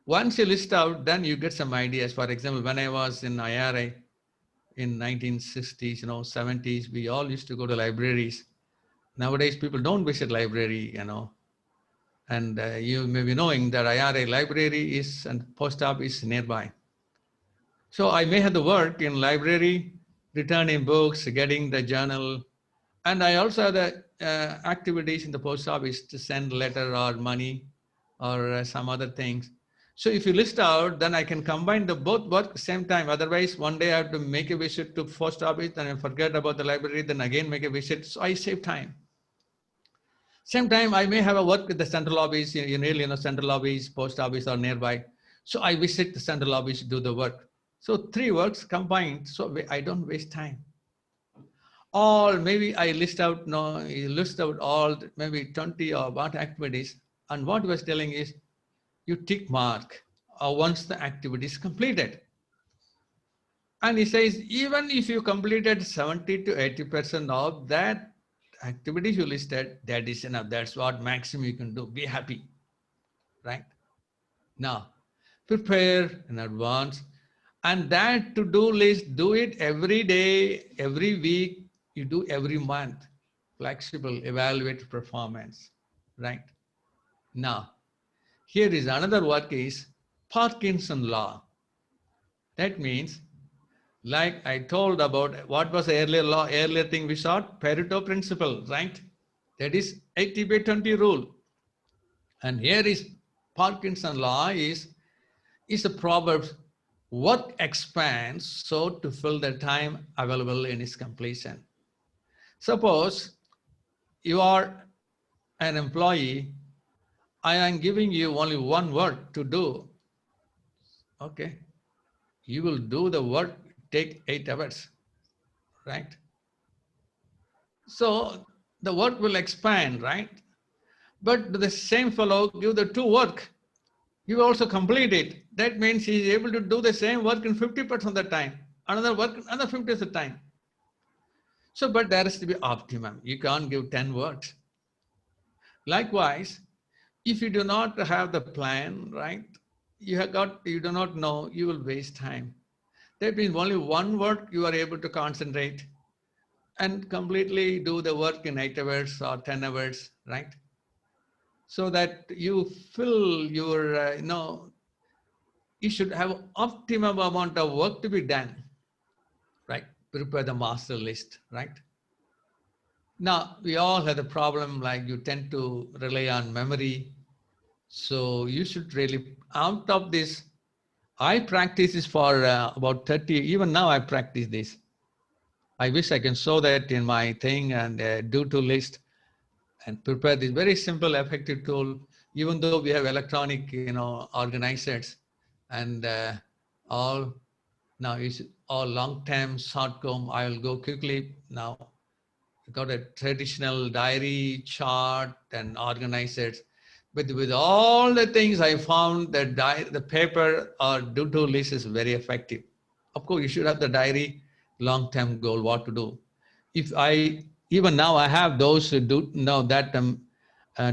once you list out, then you get some ideas. For example, when I was in IRA in 1960s, 70s, we all used to go to libraries. Nowadays, people don't visit library, and you may be knowing that IRA library is and post office nearby. So I may have to work in library, returning books, getting the journal, and I also have the activities in the post office to send letter or money or some other things. So if you list out, then I can combine the both work same time. Otherwise, one day I have to make a visit to post office, then I forget about the library, then again make a visit. So I save time. Same time, I may have a work with the central office, central office, post office are nearby. So I visit the central office to do the work. So 3 works combined, so I don't waste time. Or maybe I list out all maybe 20 or what activities. And what he was telling is, you tick mark once the activity is completed. And he says, even if you completed 70 to 80% of that activities you listed, that is enough. That's what maximum you can do. Be happy, right? Now, prepare in advance. And that to-do list, do it every day, every week, you do every month. Flexible, evaluate performance, right? Now, here is another work is Parkinson law. That means, like I told about what was the earlier thing we saw, Pareto principle, right? That is 80/20 rule. And here is Parkinson law is a proverb, work expands so to fill the time available in its completion. Suppose you are an employee, I am giving you only one work to do. Okay, you will do the work, take 8 hours, right? So the work will expand, right? But the same fellow give the 2 work, you also complete it. That means he is able to do the same work in 50% of the time, another work another 50% of the time. So, but there has to be optimum. You can't give 10 works. Likewise, if you do not have the plan, right, you do not know, you will waste time. That means only one work you are able to concentrate and completely do the work in 8 hours or 10 hours, right? So that you fill your, you should have optimum amount of work to be done, right? Prepare the master list, right? Now, we all have the problem, like you tend to rely on memory. So you should really, out of this, I practice this for about 30, even now I practice this. I wish I can show that in my thing and do-to list and prepare this very simple, effective tool, even though we have electronic, organizers and all now is all long-term short term. I will go quickly now. Got a traditional diary chart and organizers. But with all the things I found that the paper or do-to list is very effective. Of course, you should have the diary, long-term goal, what to do. Even now I have those who do know that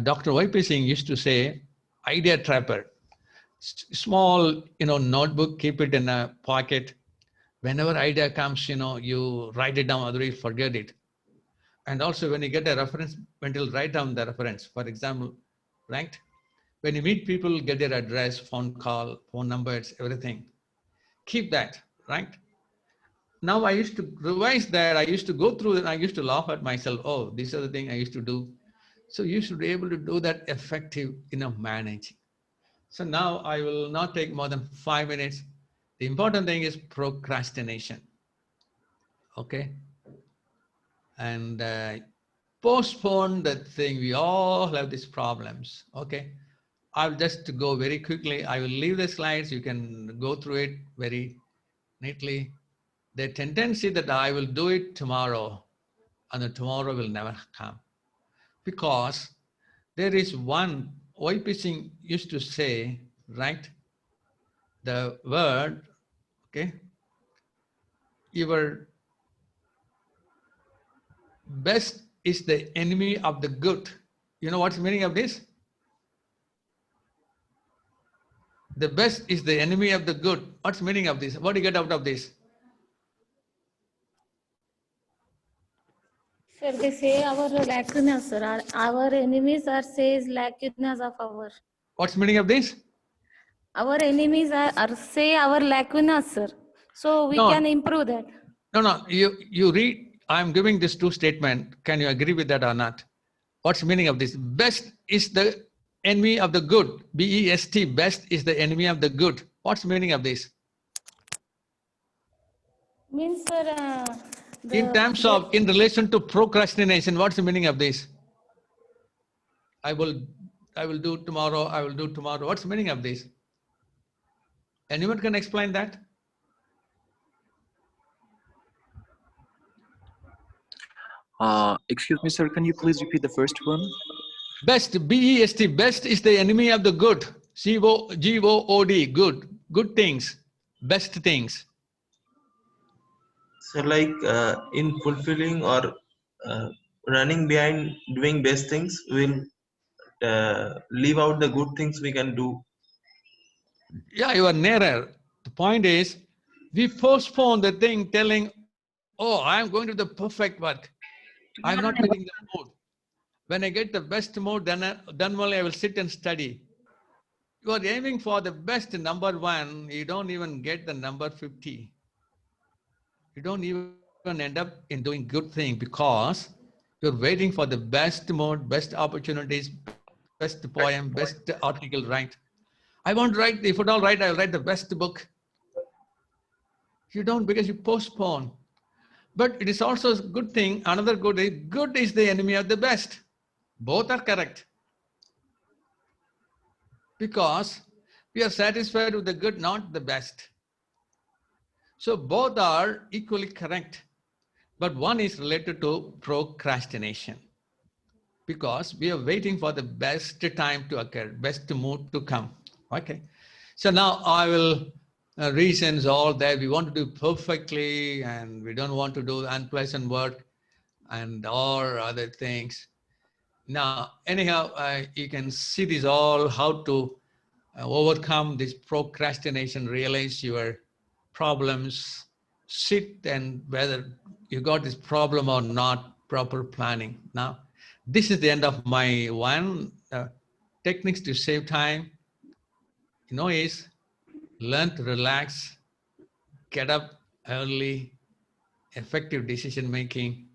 Dr. Y.P. Singh used to say, idea trapper. Small, notebook, keep it in a pocket. Whenever idea comes, you write it down, otherwise forget it. And also when you get a reference, when you'll write down the reference, for example, right? When you meet people, get their address, phone call, phone numbers, everything. Keep that, right? Now I used to revise that. I used to go through and I used to laugh at myself. Oh, these are the things I used to do. So you should be able to do that effective in a managing. So now I will not take more than 5 minutes. The important thing is procrastination. Okay. And postpone that thing. We all have these problems. Okay. I'll just go very quickly. I will leave the slides. You can go through it very neatly. The tendency that I will do it tomorrow and the tomorrow will never come. Because there is one, Y.P. Singh used to say, right? The word, okay? Your best is the enemy of the good. You know what's the meaning of this? The best is the enemy of the good. What's the meaning of this? What do you get out of this? Sir, they say our lacunas, sir. Our enemies are says lacunas of our. What's the meaning of this? Our enemies are say our lacunas, sir. So we can improve that. No. You read, I'm giving this two statement. Can you agree with that or not? What's the meaning of this? Best is the enemy of the good. B-E-S-T, best is the enemy of the good. What's the meaning of this? Means, sir, In terms of, in relation to procrastination, what's the meaning of this? I will do tomorrow, I will do tomorrow. What's the meaning of this? Anyone can explain that? Excuse me, sir, can you please repeat the first one? Best, B-E-S-T, best is the enemy of the good. G-O-O-D, good things, best things. So like in fulfilling or running behind doing best things, we'll leave out the good things we can do. Yeah, you are nearer. The point is, we postpone the thing telling, oh, I'm going to the perfect work. I'm not getting the mood. When I get the best mood, then only I will sit and study. You are aiming for the best number 1. You don't even get the number 50. You don't even end up in doing good thing because you're waiting for the best mode, best opportunities, best poem, best article, right? I won't write, if at all right, I'll write the best book. You don't because you postpone. But it is also a good thing, another good is the enemy of the best. Both are correct. Because we are satisfied with the good, not the best. So both are equally correct. But one is related to procrastination. Because we are waiting for the best time to occur, best mood to come. Okay. So now I will reasons all that we want to do perfectly and we don't want to do unpleasant work and all other things. Now, anyhow, you can see this all, how to overcome this procrastination, realize your problems, sit and whether you got this problem or not, proper planning. Now, this is the end of my one techniques to save time, is learn to relax, get up early, effective decision making,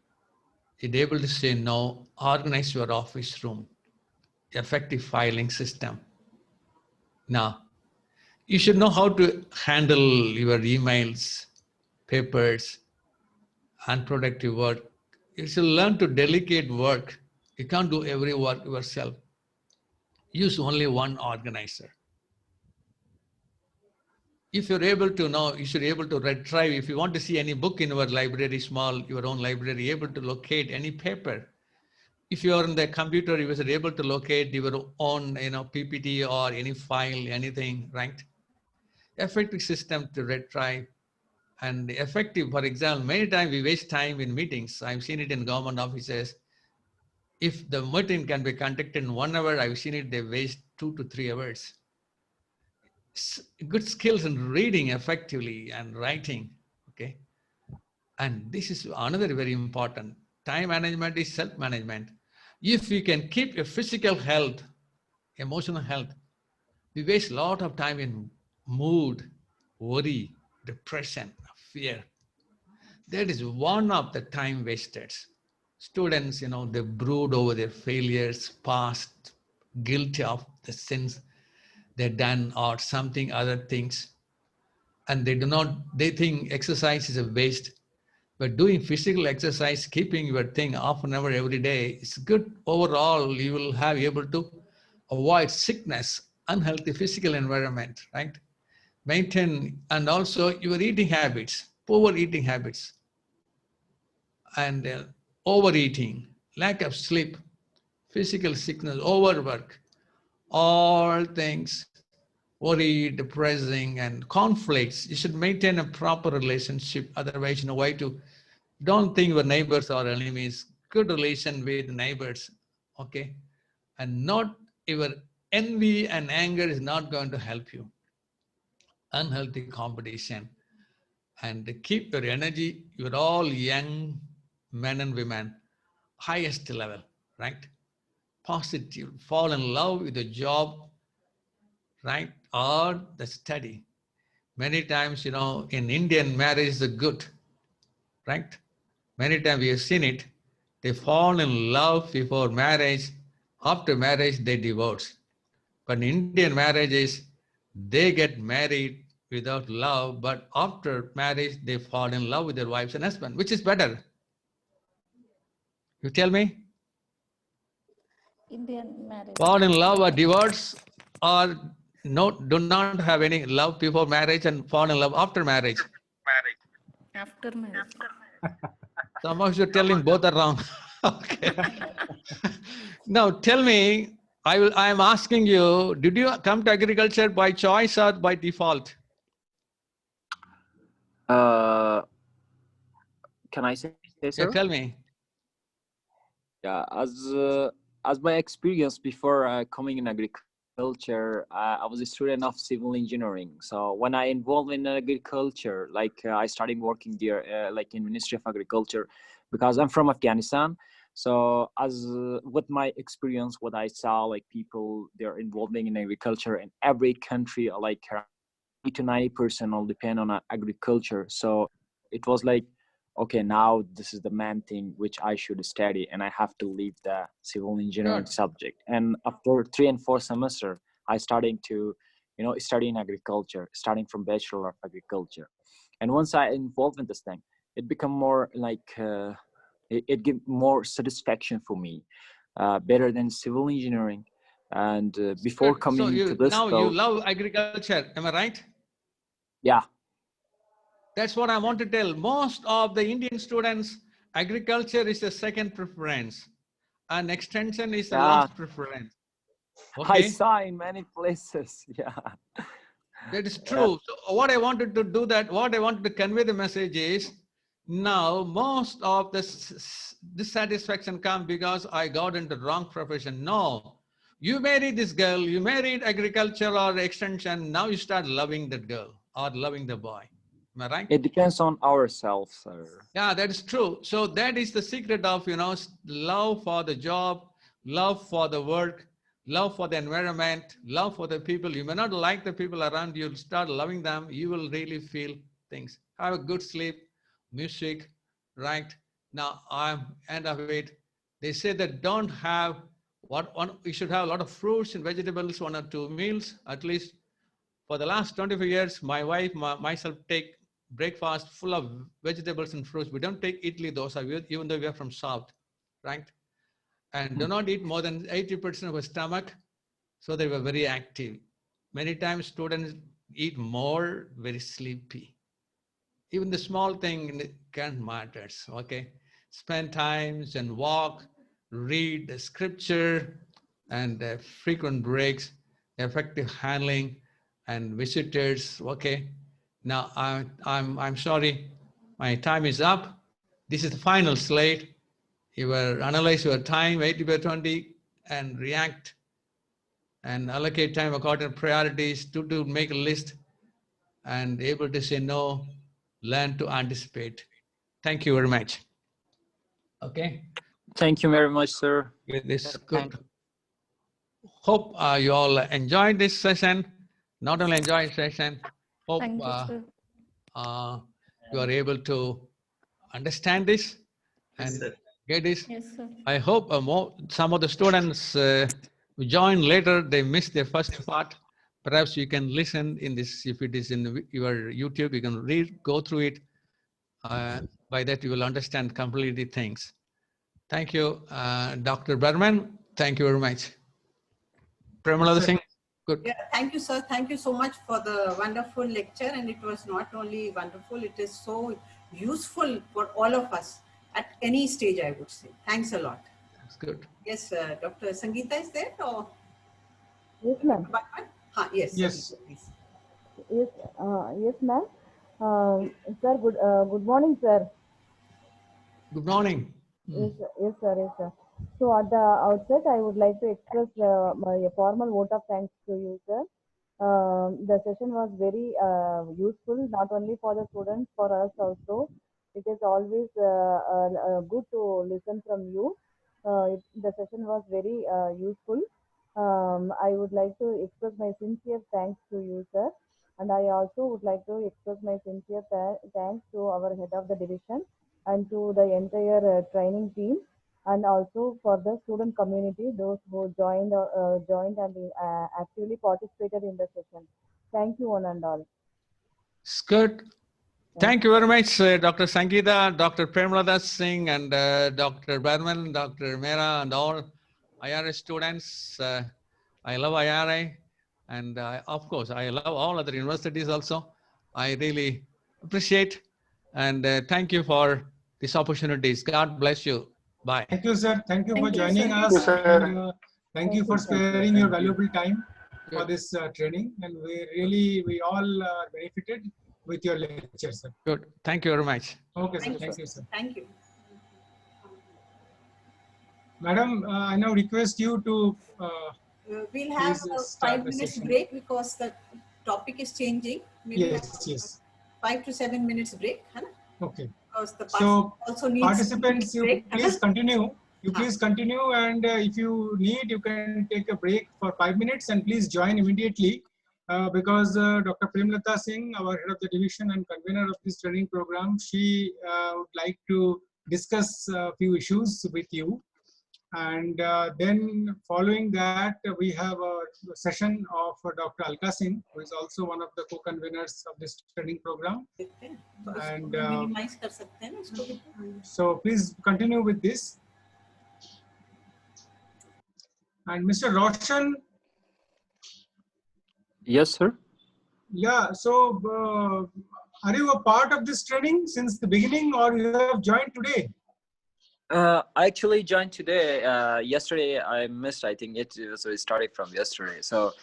be able to say no, organize your office room, effective filing system. Now, you should know how to handle your emails, papers, unproductive work. You should learn to delegate work. You can't do every work yourself. Use only one organizer. If you're able to know, you should be able to retrieve. If you want to see any book in your library, small, your own library, able to locate any paper. If you are in the computer, you should be able to locate your own, PPT or any file, anything, right? Effective system to retrieve and effective. For example, many times we waste time in meetings. I've seen it in government offices. If the meeting can be conducted in 1 hour, I've seen it, they waste 2 to 3 hours. Good skills in reading effectively and writing, okay? And this is another very important. Time management is self-management. If we can keep your physical health, emotional health, we waste a lot of time in mood, worry, depression, fear. That is one of the time wasted. Students, they brood over their failures, past, guilty of the sins they've done or something, other things. And they think exercise is a waste. But doing physical exercise, keeping your thing half an hour every day is good. Overall, you will have able to avoid sickness, unhealthy physical environment, right? Maintain, and also your eating habits, poor eating habits, and overeating, lack of sleep, physical sickness, overwork, all things, worry, depressing, and conflicts. You should maintain a proper relationship. Otherwise, why to, don't think your neighbors are enemies. Good relation with neighbors, okay? And not your envy and anger is not going to help you. Unhealthy competition. And keep your energy, you're all young men and women, highest level, right? Positive, fall in love with the job, right? Or the study. Many times, in Indian marriage is good, right? Many times we have seen it. They fall in love before marriage. After marriage, they divorce. But in Indian marriages, they get married without love, but after marriage, they fall in love with their wives and husband. Which is better? You tell me? Indian marriage. Fall in love or divorce, or do not have any love before marriage and fall in love after marriage? After marriage. Some of you are telling both are wrong. Okay. Now tell me, I am asking you, did you come to agriculture by choice or by default? Can I say so? Yeah, tell me. Yeah, as my experience before coming in agriculture, I was a student of civil engineering. So when I involved in agriculture, I started working there, in Ministry of Agriculture, because I'm from Afghanistan. So as with my experience, what I saw, people, they're involving in agriculture in every country, 80 to 90% all depend on agriculture. So it was okay, now this is the main thing which I should study, and I have to leave the civil engineering subject. And after 3 and 4 semester, I started to, study in agriculture, starting from Bachelor of Agriculture. And once I involved in this thing, it become more it give more satisfaction for me, better than civil engineering. And before coming to this now field, you love agriculture, am I right? Yeah. That's what I want to tell. Most of the Indian students, agriculture is a second preference, and extension is the last preference. Okay? I saw in many places. Yeah. That is true. So what I wanted to convey the message is, Now, most of the dissatisfaction comes because I got into the wrong profession. No, you married this girl, you married agriculture or extension, now you start loving that girl or loving the boy. Am I right? It depends on ourselves, sir. Yeah, that is true. So that is the secret of, love for the job, love for the work, love for the environment, love for the people. You may not like the people around you, start loving them, you will really feel things. Have a good sleep, music, right? Now I'm end of it. They say that don't have you should have a lot of fruits and vegetables, 1 or 2 meals, at least. For the last 25 years, my wife, myself take breakfast full of vegetables and fruits. We don't take idli, dosa, even though we are from South, right? And do not eat more than 80% of our stomach. So they were very active. Many times students eat more, very sleepy. Even the small thing can't matters, okay? Spend times and walk, read the scripture, and frequent breaks, effective handling, and visitors, okay? Now, I'm sorry, my time is up. This is the final slide. You will analyze your time 80/20 and react and allocate time according to priorities to make a list and able to say no, learn to anticipate. Thank you very much. Okay. Thank you very much, sir. This is good. Hope you all enjoyed this session. Not only enjoy session, hope Thank you, sir. You are able to understand this and get this. Yes, sir. I hope some of the students who join later, they missed their first part. Perhaps you can listen in this, if it is in your YouTube, you can read, go through it. By that, you will understand completely things. Thank you, Dr. Berman. Thank you very much. Pramala Singh, good. Yeah, thank you, sir. Thank you so much for the wonderful lecture. And it was not only wonderful, it is so useful for all of us at any stage, I would say. Thanks a lot. That's good. Yes, Dr. Sangeeta is there? Or? Yes, ma'am. Yes. Yes. Sangeeta, please. Yes, yes, ma'am. Sir, good morning, sir. Good morning. Yes, yes, sir. Yes, sir. So at the outset, I would like to express my formal vote of thanks to you, sir. The session was very useful, not only for the students, for us also. It is always good to listen from you. The session was very useful. I would like to express my sincere thanks to you, sir. And I also would like to express my sincere thanks to our head of the division and to the entire training team, and also for the student community, those who joined and actively participated in the session. Thank you, one and all. It's good. Thank you very much, Dr. Sangeeta, Dr. Premlada Singh, and Dr. Berman, Dr. Mera, and all IRA students. I love IRA, and of course, I love all other universities also. I really appreciate and thank you for these opportunities. God bless you. Bye. Thank you, sir. Thank you for joining us. And, thank you for sparing your valuable time for this training. And we all benefited with your lecture, sir. Good. Thank you very much. Okay, sir. Thank you, sir. Thank you. Madam, I now request you to we'll have a 5 minutes break because the topic is changing. Maybe yes. 5 to 7 minutes break. Huh? Okay. Because the so also needs participants, you please continue. You please continue, and if you need, you can take a break for 5 minutes and please join immediately because Dr. Premlata Singh, our head of the division and convener of this training program, she would like to discuss a few issues with you. And then following that, we have a session of Dr. Alka Singh, who is also one of the co-conveners of this training program. And so please continue with this. And Mr. Roshan. Yes, sir. Yeah, so are you a part of this training since the beginning, or you have joined today? I actually joined today. Yesterday I missed. I think it started from yesterday. So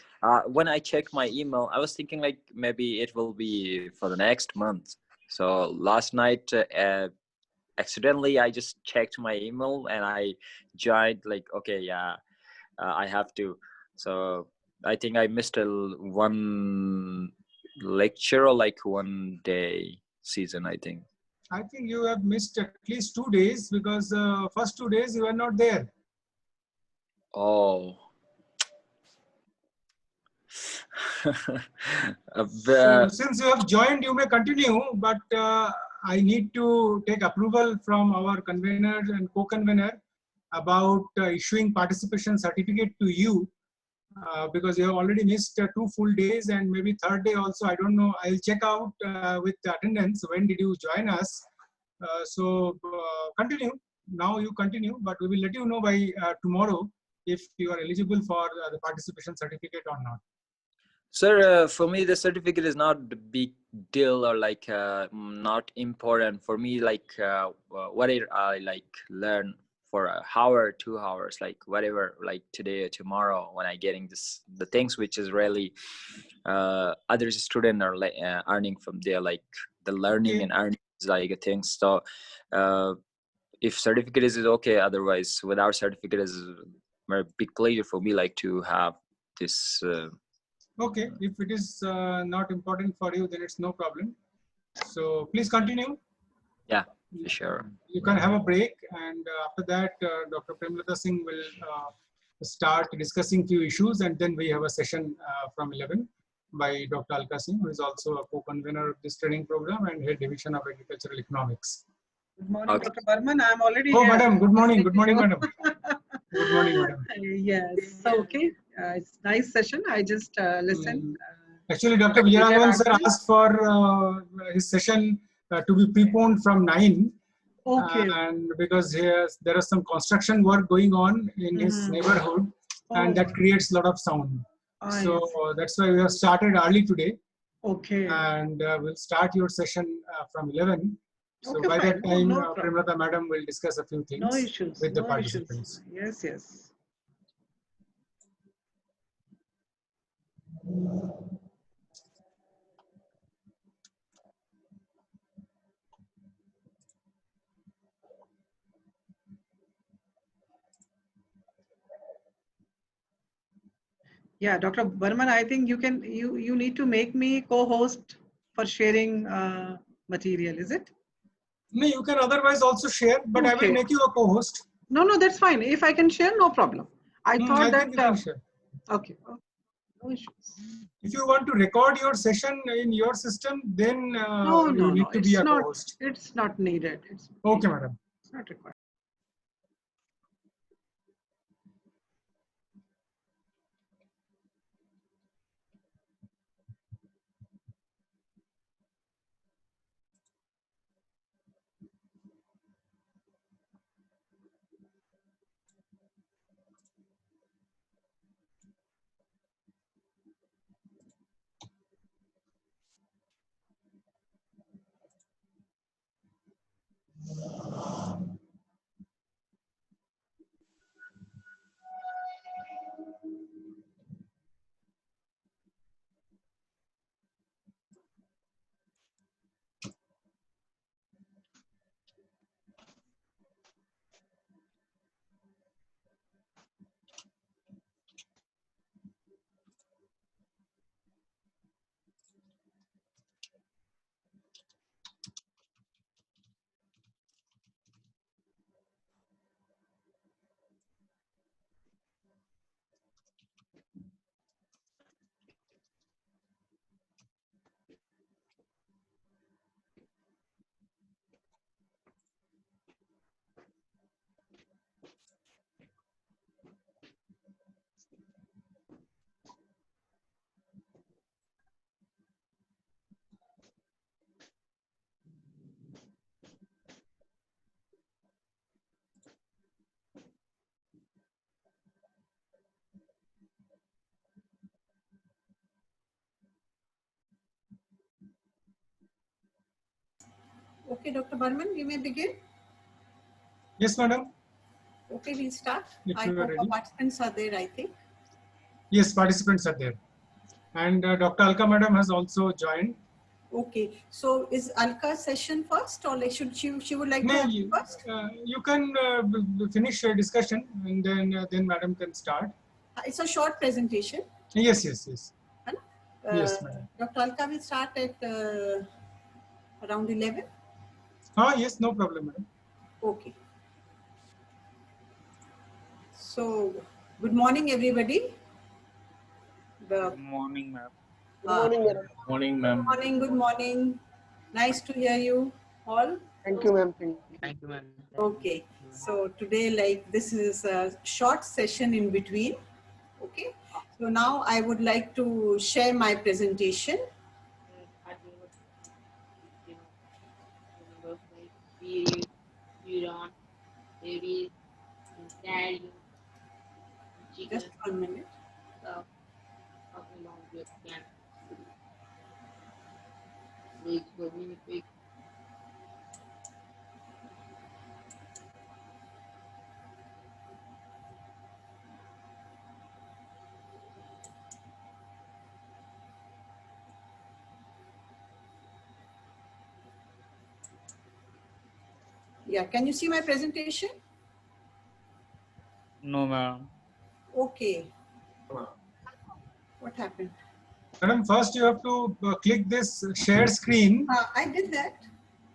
when I checked my email, I was thinking like maybe it will be for the next month. So last night, accidentally, I just checked my email and I joined. Like, okay, yeah, I have to. So I think I missed one lecture or like 1 day season, I think. I think you have missed at least 2 days because first 2 days you were not there. Oh. So since you have joined, you may continue, but I need to take approval from our convener and co-convener about issuing participation certificate to you because you have already missed 2 full days and maybe third day also. I don't know. I'll check out with the attendance. When did you join us? Continue. Now you continue, but we will let you know by tomorrow if you are eligible for the participation certificate or not. Sir, for me, the certificate is not a big deal or like not important for me. Like what I like learn for an hour, 2 hours, like whatever, like today or tomorrow when I getting the things which is really other students are like earning from there, like the learning and earning is like a thing. So if certificate is okay, otherwise without certificate is a very big pleasure for me, like to have this. Okay, if it is not important for you, then it's no problem. So please continue. Yeah, sure. You can have a break, and after that, Dr. Premlata Singh will start discussing few issues, and then we have a session from 11 by Dr. Alka Singh, who is also a co-convener of this training program and head division of agricultural economics. Good morning, Dr. Burman. I'm already Oh, here. madam, good morning. Good morning, madam. Good morning, madam. Yes, so okay. It's nice session. I just listened. Actually, Dr. Vijayaragavan sir asked for his session to be preponed from 9. Okay. And because there is some construction work going on in his neighborhood, and that creates a lot of sound. So that's why we have started early today. Okay. And we'll start your session from 11. So Okay, by fine. that time, No Premlata madam will discuss a few things No issues. with the No participants. issues. Yes, yes. Yeah, Dr. Burman, I think you need to make me co-host for sharing material, is it? No, you can otherwise also share, but I will make you a co-host. No, that's fine. If I can share, no problem. I thought that. Think you can share. Okay. No issues. If you want to record your session in your system, then No, you need to be a not. co-host. It's not needed. Okay, madam. It's not required. Okay, Dr. Burman, you may begin. Yes, madam. Okay, we'll start. If I you are hope ready. participants are there, I think. Yes, participants are there. And Dr. Alka madam has also joined. Okay. So is Alka's session first, or like she would like to No, have you, first? you can finish your discussion and then madam can start. It's a short presentation. Yes, yes, yes. Yes, Uh, madam. Dr. Alka will start at around 11. Yes, no problem, madam. Okay. So, good morning, everybody. Good morning, ma'am. Good morning, madam. Morning, Good ma'am. morning, good morning. Nice to hear you all. Thank you, ma'am. Thank you, ma'am. Okay. So today, like, this is a short session in between. Okay. So now I would like to share my presentation. Just 1 minute. Yeah, can you see my presentation? No, ma'am. Okay. What happened? Madam, first you have to click this share screen. I did that.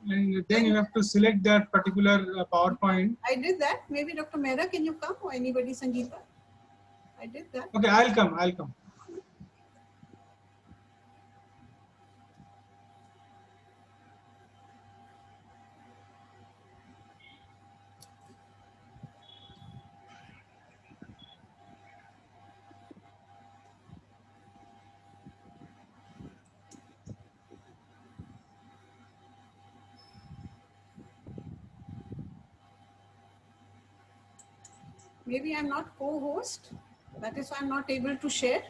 And then you have to select that particular PowerPoint. I did that. Maybe Dr. Mehra, can you come, or anybody, Sangeeta? I did that. Okay, I'll come. Maybe I'm not co-host. That is why I'm not able to share.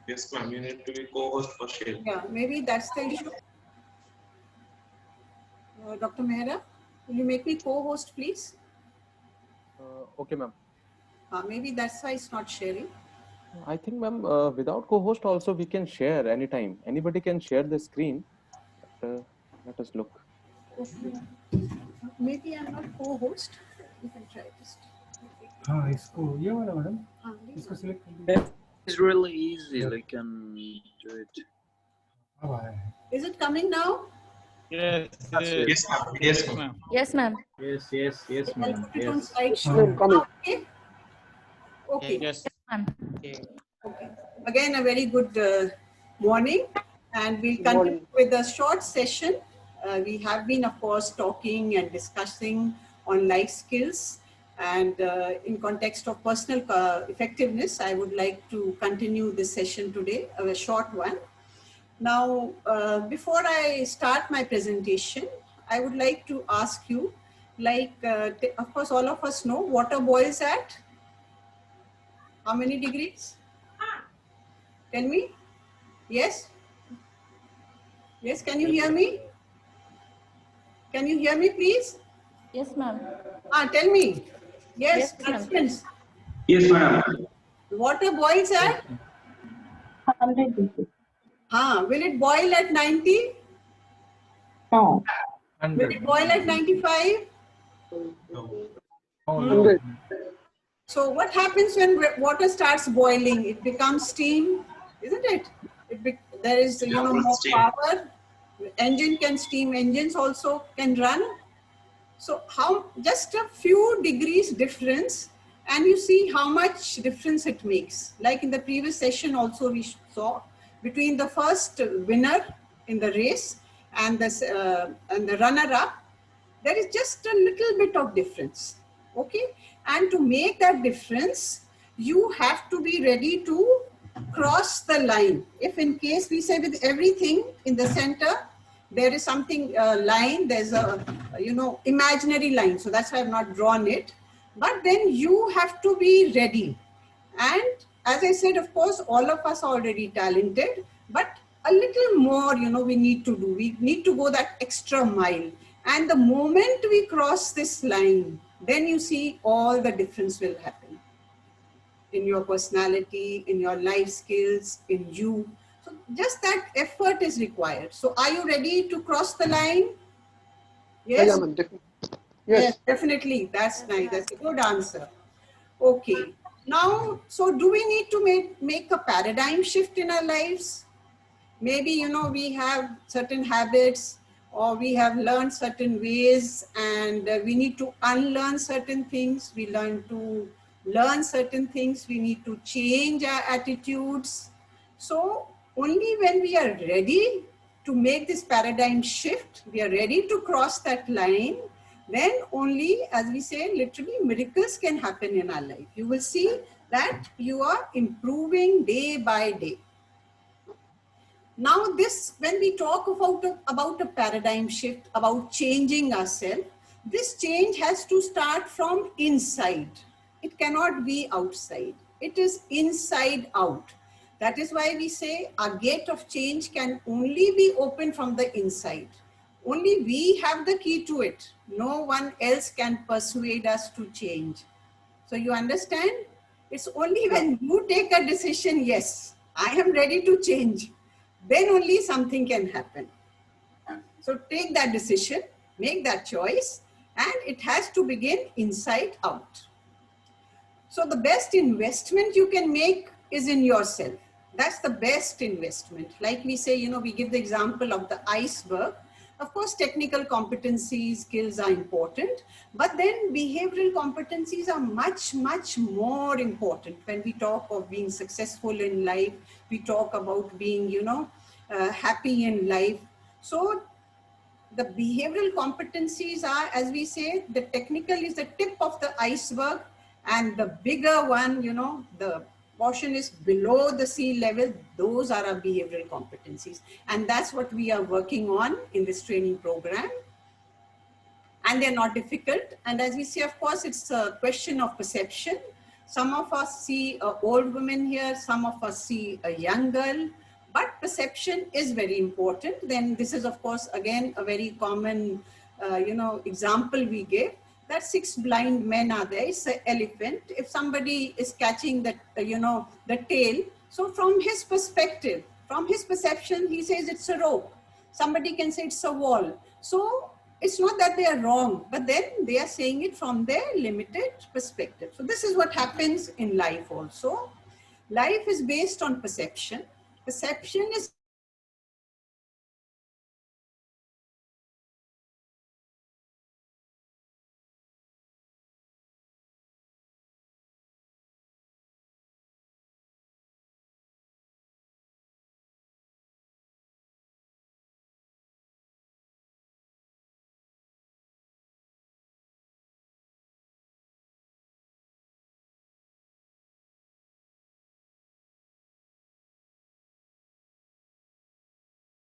Yes, ma'am. You need to be co-host for sharing. Yeah, maybe that's the issue. Dr. Mehra, will you make me co-host, please? Okay, ma'am. Maybe that's why it's not sharing. I think, ma'am, without co-host also we can share anytime. Anybody can share the screen. But, let us look. Okay. Maybe I'm not co-host. You can try this. इसको ये वाला madam इसको select It's really easy. They can do it. Is it coming now? Yes, Yes, ma'am. Yes, ma'am. Yes, ma'am. Yes, I'll ma'am. put it on Yes. slideshow. Okay. Okay. Yes. Okay. Again, a very good morning, and we'll continue with a short session. We have been, of course, talking and discussing on life skills, and in context of personal effectiveness, I would like to continue this session today, a short one. Now, before I start my presentation, I would like to ask you, like, of course, all of us know water boils at how many degrees? Tell me. Yes? Yes, can you hear me? Can you hear me, please? Yes, ma'am. Tell me. Yes, Yes, ma'am. participants. Yes, ma'am. Water boils at? 100 degrees. Will it boil at 90? No. Will it boil at 95? No. 100. So what happens when water starts boiling? It becomes steam, isn't it? There is, more power. Engine can steam. Engines also can run. So just a few degrees difference, and you see how much difference it makes. Like in the previous session also we saw, between the first winner in the race and the runner-up, there is just a little bit of difference. Okay, and to make that difference, you have to be ready to cross the line. If in case we say with everything in the center, there is something line, there's a imaginary line, so that's why I've not drawn it. But then you have to be ready. And as I said, of course, all of us are already talented, but a little more, we need to do. We need to go that extra mile. And the moment we cross this line, then you see all the difference will happen in your personality, in your life skills, in you. So So just that effort is required. So are you ready to cross the line? Yes? Yeah, ma'am, definitely. Yes, definitely. That's nice. That's a good answer. Okay. Now, so do we need to make a paradigm shift in our lives? Maybe, you know, we have certain habits or we have learned certain ways and we need to unlearn certain things. We learn to learn certain things. We need to change our attitudes. So only when we are ready to make this paradigm shift, we are ready to cross that line, then only, as we say, literally miracles can happen in our life. You will see that you are improving day by day. Now this, when we talk about a paradigm shift, about changing ourselves, this change has to start from inside. It cannot be outside. It is inside out. That is why we say our gate of change can only be opened from the inside. Only we have the key to it. No one else can persuade us to change. So you understand? It's only when you take a decision, yes, I am ready to change, then only something can happen. So take that decision, make that choice, and it has to begin inside out. So the best investment you can make is in yourself. That's the best investment. Like we say, you know, we give the example of the iceberg. Of course, technical competencies, skills are important, but then behavioral competencies are much, much more important. When we talk of being successful in life, we talk about being, you know, happy in life. So the behavioral competencies are, as we say, the technical is the tip of the iceberg, and the bigger one, you know, the portion is below the sea level. Those are our behavioral competencies. And that's what we are working on in this training program. And they're not difficult. And as we say, of course, it's a question of perception. Some of us see an old woman here, some of us see a young girl, but perception is very important. Then this is, of course, again, a very common, you know, example we give, that 6 blind men are there. It's an elephant. If somebody is catching the, you know, the tail, so from his perspective, from his perception, he says it's a rope. Somebody can say it's a wall. So it's not that they are wrong, but then they are saying it from their limited perspective. So this is what happens in life also. Life is based on perception. Perception is